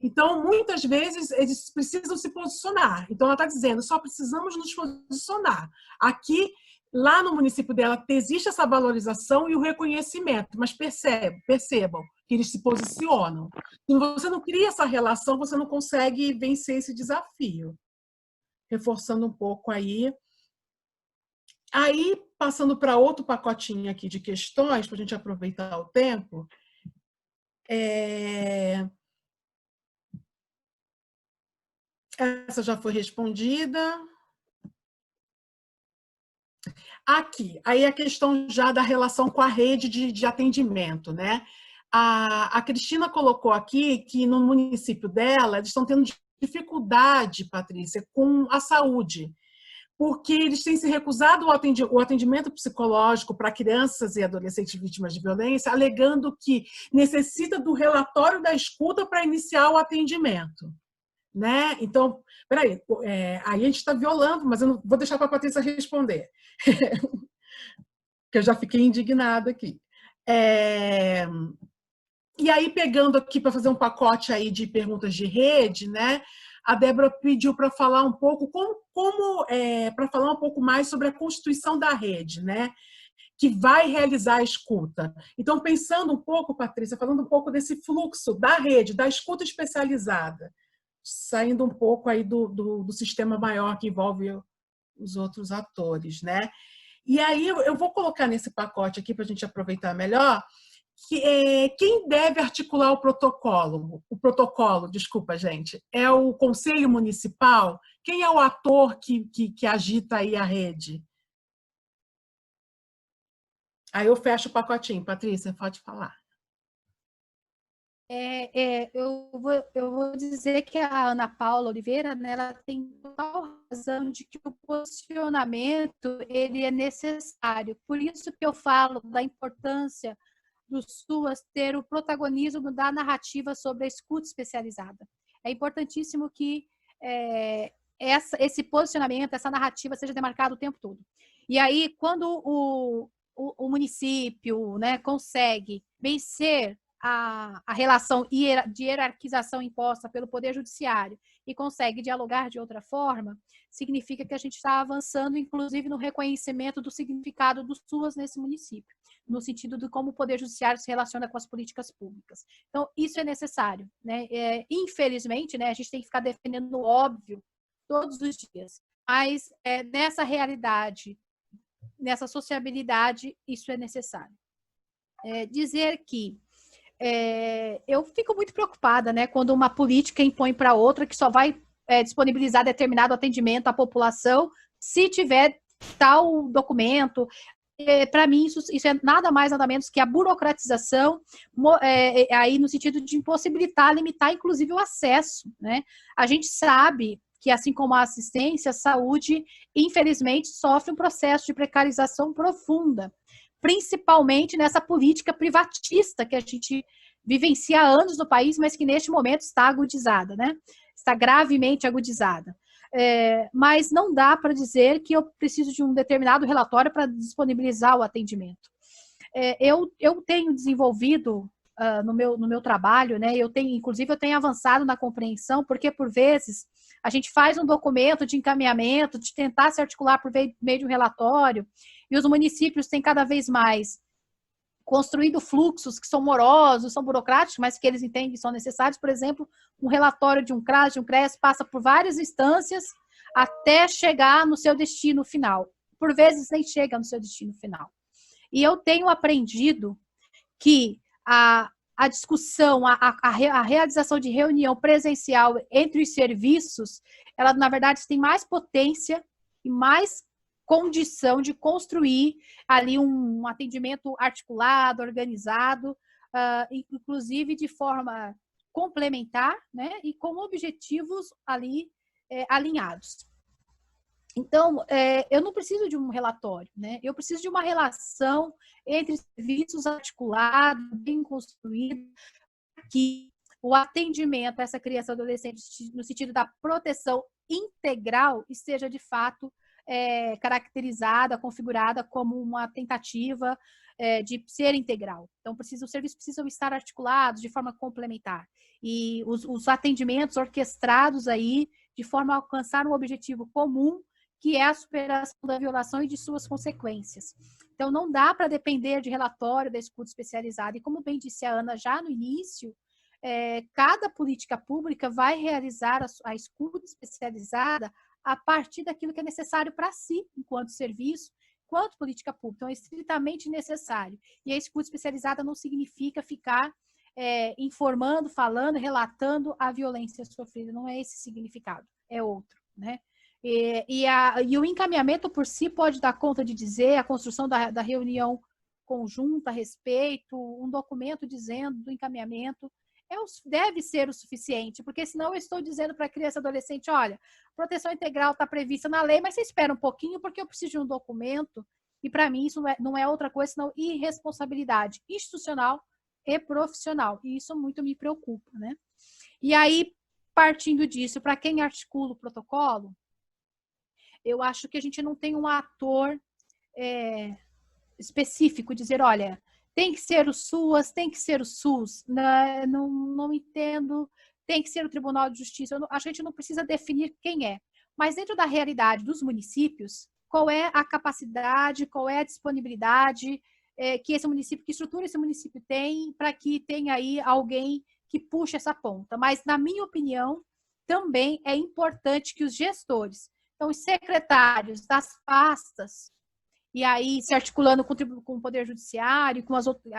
C: Então, muitas vezes, eles precisam se posicionar. Então, ela está dizendo, só precisamos nos posicionar. Aqui, lá no município dela, existe essa valorização e o reconhecimento, mas percebam que eles se posicionam. Se você não cria essa relação, você não consegue vencer esse desafio. Reforçando um pouco aí. Aí, passando para outro pacotinho aqui de questões, para a gente aproveitar o tempo, essa já foi respondida. Aqui, aí a questão já da relação com a rede de atendimento, né? A Cristina colocou aqui que no município dela, eles estão tendo dificuldade, Patrícia, com a saúde, porque eles têm se recusado o atendimento psicológico para crianças e adolescentes vítimas de violência, alegando que necessita do relatório da escuta para iniciar o atendimento. Né? Então, peraí, aí a gente está violando, mas eu não vou deixar para a Patrícia responder, porque eu já fiquei indignada aqui. E aí, pegando aqui para fazer um pacote aí de perguntas de rede, né? A Débora pediu para falar um pouco para falar um pouco mais sobre a constituição da rede, né? Que vai realizar a escuta. Então, pensando um pouco, Patrícia, falando um pouco desse fluxo da rede, da escuta especializada, saindo um pouco aí do sistema maior que envolve os outros atores, né? E aí eu vou colocar nesse pacote aqui para a gente aproveitar melhor, que quem deve articular o protocolo, desculpa, gente, é o Conselho Municipal? Quem é o ator que agita aí a rede? Aí eu fecho o pacotinho. Patrícia, pode falar.
D: Eu vou dizer que a Ana Paula Oliveira, né, ela tem total razão de que o posicionamento ele é necessário. Por isso que eu falo da importância do SUAS ter o protagonismo da narrativa sobre a escuta especializada. É importantíssimo que esse posicionamento, essa narrativa seja demarcado o tempo todo. E aí, quando o município, né, consegue vencer a relação de hierarquização imposta pelo Poder Judiciário e consegue dialogar de outra forma, significa que a gente está avançando, inclusive, no reconhecimento do significado dos SUAS nesse município, no sentido de como o Poder Judiciário se relaciona com as políticas públicas. Então, isso é necessário, né? Infelizmente, né, a gente tem que ficar defendendo o óbvio todos os dias, mas nessa realidade, nessa sociabilidade, isso é necessário. Dizer que eu fico muito preocupada, né, quando uma política impõe para outra que só vai disponibilizar determinado atendimento à população se tiver tal documento. Para mim, isso é nada mais, nada menos que a burocratização, aí no sentido de impossibilitar, limitar, inclusive, o acesso, né? A gente sabe que, assim como a assistência, a saúde, infelizmente, sofre um processo de precarização profunda, principalmente nessa política privatista que a gente vivencia há anos no país, mas que neste momento está agudizada, né? Está gravemente agudizada. Mas não dá para dizer que eu preciso de um determinado relatório para disponibilizar o atendimento. Eu tenho desenvolvido no meu trabalho, né? Inclusive, eu tenho avançado na compreensão, porque, por vezes, a gente faz um documento de encaminhamento, de tentar se articular por meio de um relatório, e os municípios têm cada vez mais construído fluxos que são morosos, são burocráticos, mas que eles entendem que são necessários. Por exemplo, um relatório de um CRAS, de um CRES, passa por várias instâncias até chegar no seu destino final. Por vezes, nem chega no seu destino final. E eu tenho aprendido que a discussão, a realização de reunião presencial entre os serviços, ela, na verdade, tem mais potência e mais condição de construir ali um atendimento articulado, organizado, inclusive de forma complementar, né, e com objetivos ali alinhados. Então, eu não preciso de um relatório, né? Eu preciso de uma relação entre serviços articulados, bem construídos, que o atendimento a essa criança e adolescente, no sentido da proteção integral, esteja de fato caracterizada, configurada como uma tentativa de ser integral. Então, os serviços precisam estar articulados de forma complementar. E os atendimentos orquestrados aí, de forma a alcançar um objetivo comum, que é a superação da violação e de suas consequências. Então, não dá para depender de relatório da escuta especializada. E como bem disse a Ana já no início, cada política pública vai realizar a escuta especializada a partir daquilo que é necessário para si, enquanto serviço, enquanto política pública. Então, é estritamente necessário. E a escuta especializada não significa ficar informando, falando, relatando a violência sofrida. Não é esse significado, é outro, né? E o encaminhamento por si pode dar conta de dizer, a construção da reunião conjunta a respeito, um documento dizendo do encaminhamento, deve ser o suficiente, porque senão eu estou dizendo para a criança e adolescente, olha, proteção integral está prevista na lei, mas você espera um pouquinho porque eu preciso de um documento, e para mim isso não é outra coisa senão irresponsabilidade institucional e profissional, e isso muito me preocupa, né? E aí, partindo disso, para quem articula o protocolo, eu acho que a gente não tem um ator específico, dizer, olha, tem que ser o SUAS, tem que ser o SUS, não entendo, tem que ser o Tribunal de Justiça, a gente não precisa definir quem é, mas dentro da realidade dos municípios, qual é a capacidade, qual é a disponibilidade que esse município, que estrutura esse município tem, para que tenha aí alguém que puxe essa ponta. Mas, na minha opinião, também é importante que os gestores, então os secretários das pastas, e aí se articulando com o Poder Judiciário, com as outras,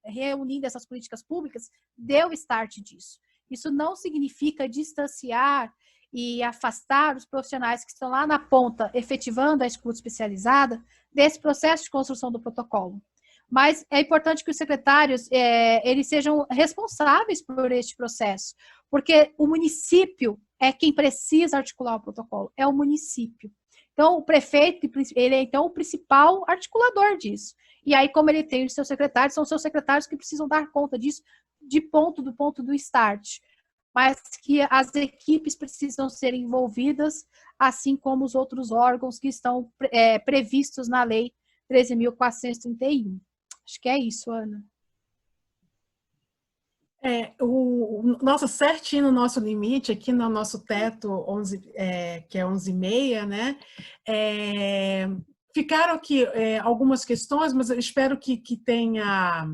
D: reunindo essas políticas públicas, dê o start disso. Isso não significa distanciar e afastar os profissionais que estão lá na ponta, efetivando a escuta especializada, desse processo de construção do protocolo. Mas é importante que os secretários eles sejam responsáveis por este processo, porque o município é quem precisa articular o protocolo, é o município. Então, o prefeito, ele é, então, o principal articulador disso. E aí, como ele tem os seus secretários, são os seus secretários que precisam dar conta disso do ponto do start. Mas que as equipes precisam ser envolvidas, assim como os outros órgãos que estão previstos na Lei 13.431. Acho que é isso, Ana.
C: Nossa, certinho no nosso limite, aqui no nosso teto, 11, que é 11h30, né? Ficaram aqui algumas questões, mas eu espero que tenha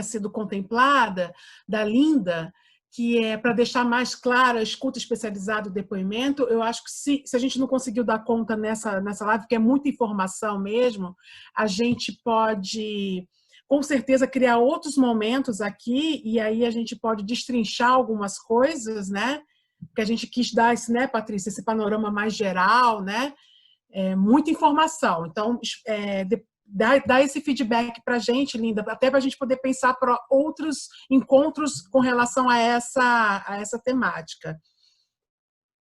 C: sido contemplada da Linda, que é para deixar mais clara a escuta especializada do depoimento. Eu acho que se a gente não conseguiu dar conta nessa live, porque é muita informação mesmo, a gente pode, com certeza, criar outros momentos aqui, e aí a gente pode destrinchar algumas coisas, né? Porque a gente quis dar esse, né, Patrícia, esse panorama mais geral, né? Muita informação. Então, dá esse feedback para a gente, Linda, até para a gente poder pensar para outros encontros com relação a essa temática.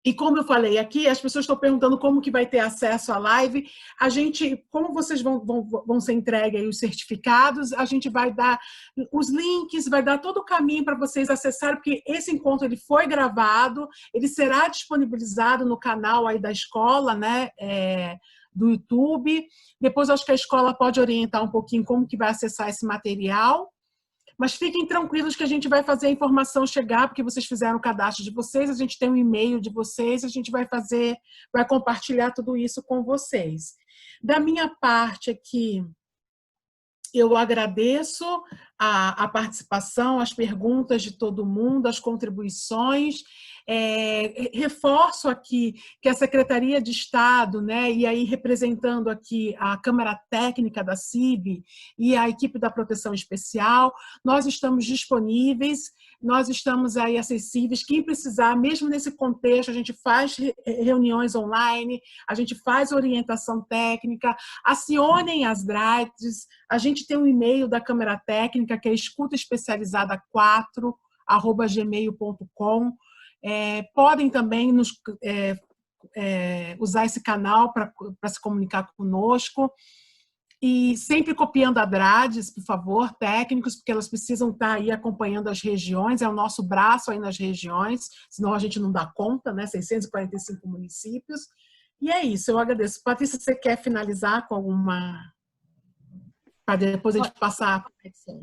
C: E como eu falei aqui, as pessoas estão perguntando como que vai ter acesso à live. A gente, como vocês vão ser entregues aí os certificados, a gente vai dar os links, vai dar todo o caminho para vocês acessarem, porque esse encontro ele foi gravado, ele será disponibilizado no canal aí da escola, né? Do YouTube. Depois acho que a escola pode orientar um pouquinho como que vai acessar esse material. Mas fiquem tranquilos que a gente vai fazer a informação chegar, porque vocês fizeram o cadastro de vocês, a gente tem um e-mail de vocês, a gente vai compartilhar tudo isso com vocês. Da minha parte aqui, eu agradeço a participação, as perguntas de todo mundo, as contribuições. Reforço aqui que a Secretaria de Estado, né, e aí representando aqui a Câmara Técnica da CIB e a equipe da Proteção Especial, nós estamos disponíveis, nós estamos aí acessíveis. Quem precisar, mesmo nesse contexto, a gente faz reuniões online, a gente faz orientação técnica, acionem as DRATs, a gente tem um e-mail da Câmara Técnica, que é escutaespecializada4@gmail.com. Podem também usar esse canal para se comunicar conosco. E sempre copiando a DRADES, por favor, técnicos, porque elas precisam estar aí acompanhando as regiões, é o nosso braço aí nas regiões, senão a gente não dá conta, né? 645 municípios. E é isso, eu agradeço. Patrícia, você quer finalizar com alguma... para depois a gente passar a competição?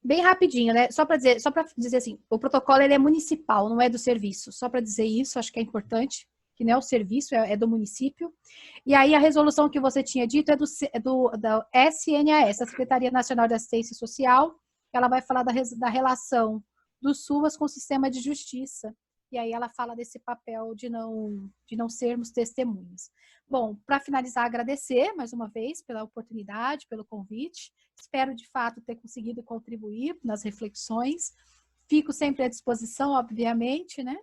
D: Bem rapidinho, né? Só para dizer assim, o protocolo ele é municipal, não é do serviço. Só para dizer isso, acho que é importante, que não é o serviço, é do município. E aí a resolução que você tinha dito é da SNS, a Secretaria Nacional de Assistência Social. Ela vai falar da relação do SUAS com o sistema de justiça. E aí ela fala desse papel de não sermos testemunhas. Bom, para finalizar, agradecer mais uma vez pela oportunidade, pelo convite. Espero, de fato, ter conseguido contribuir nas reflexões. Fico sempre à disposição, obviamente, né?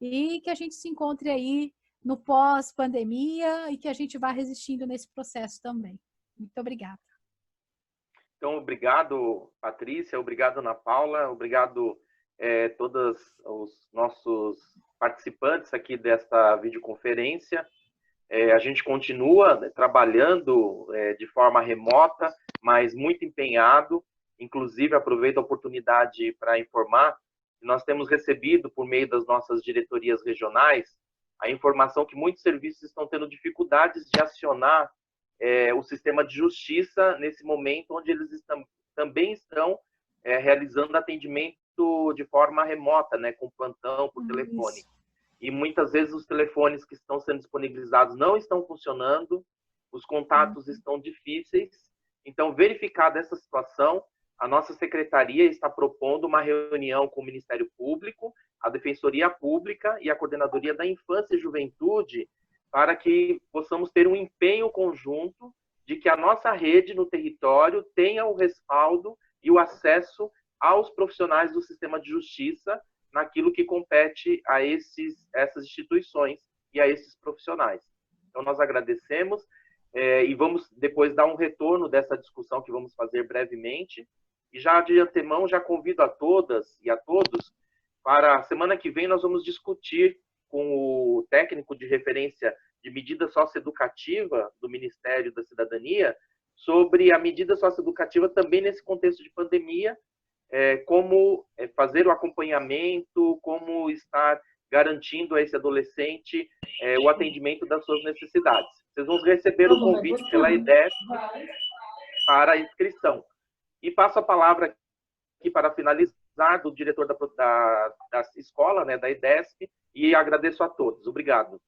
D: E que a gente se encontre aí no pós-pandemia e que a gente vá resistindo nesse processo também. Muito obrigada.
B: Então, obrigado, Patrícia, obrigado, Ana Paula, obrigado todos os nossos participantes aqui desta videoconferência. A gente continua trabalhando de forma remota, mas muito empenhado. Inclusive, aproveito a oportunidade para informar que nós temos recebido, por meio das nossas diretorias regionais, a informação que muitos serviços estão tendo dificuldades de acionar o sistema de justiça nesse momento, onde eles também estão realizando atendimento de forma remota, né, com plantão, por telefone. E muitas vezes os telefones que estão sendo disponibilizados não estão funcionando, os contatos estão difíceis. Então, verificada essa situação, a nossa secretaria está propondo uma reunião com o Ministério Público, a Defensoria Pública e a Coordenadoria da Infância e Juventude, para que possamos ter um empenho conjunto de que a nossa rede no território tenha o respaldo e o acesso aos profissionais do sistema de justiça naquilo que compete a essas instituições e a esses profissionais. Então, nós agradecemos e vamos depois dar um retorno dessa discussão que vamos fazer brevemente. E já de antemão, já convido a todas e a todos para a semana que vem nós vamos discutir com o técnico de referência de medida socioeducativa do Ministério da Cidadania sobre a medida socioeducativa também nesse contexto de pandemia, como fazer o acompanhamento, como estar garantindo a esse adolescente o atendimento das suas necessidades. Vocês vão receber o convite pela IDESP para a inscrição. E passo a palavra aqui para finalizar precisar do diretor da escola, né, da IDESP, e agradeço a todos. Obrigado.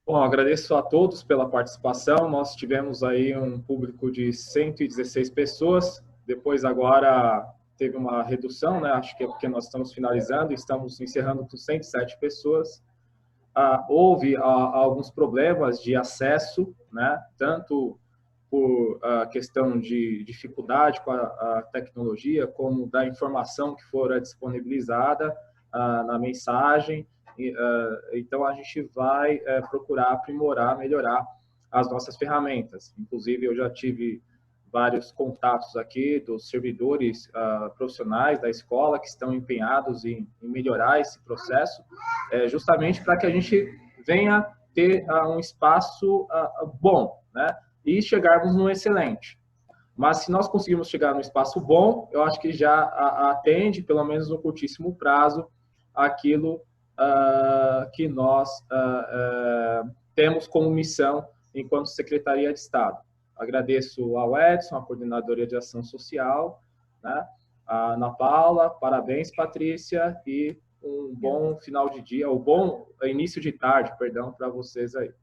A: Bom, agradeço a todos pela participação. Nós tivemos aí um público de 116 pessoas. Depois, agora, teve uma redução, né? Acho que é porque nós estamos finalizando, estamos encerrando com 107 pessoas. Houve alguns problemas de acesso, né? Tanto por questão de dificuldade com a tecnologia, como da informação que fora disponibilizada na mensagem. Então, a gente vai procurar aprimorar, melhorar as nossas ferramentas. Inclusive, eu já tive vários contatos aqui dos servidores profissionais da escola que estão empenhados em melhorar esse processo, justamente para que a gente venha ter um espaço bom, né? E chegarmos no excelente. Mas se nós conseguirmos chegar no espaço bom, eu acho que já atende, pelo menos no curtíssimo prazo, aquilo que nós temos como missão enquanto Secretaria de Estado. Agradeço ao Edson, a Coordenadoria de Ação Social, né? A Ana Paula, parabéns, Patrícia, e um bom final de dia, um bom início de tarde, perdão, para vocês aí.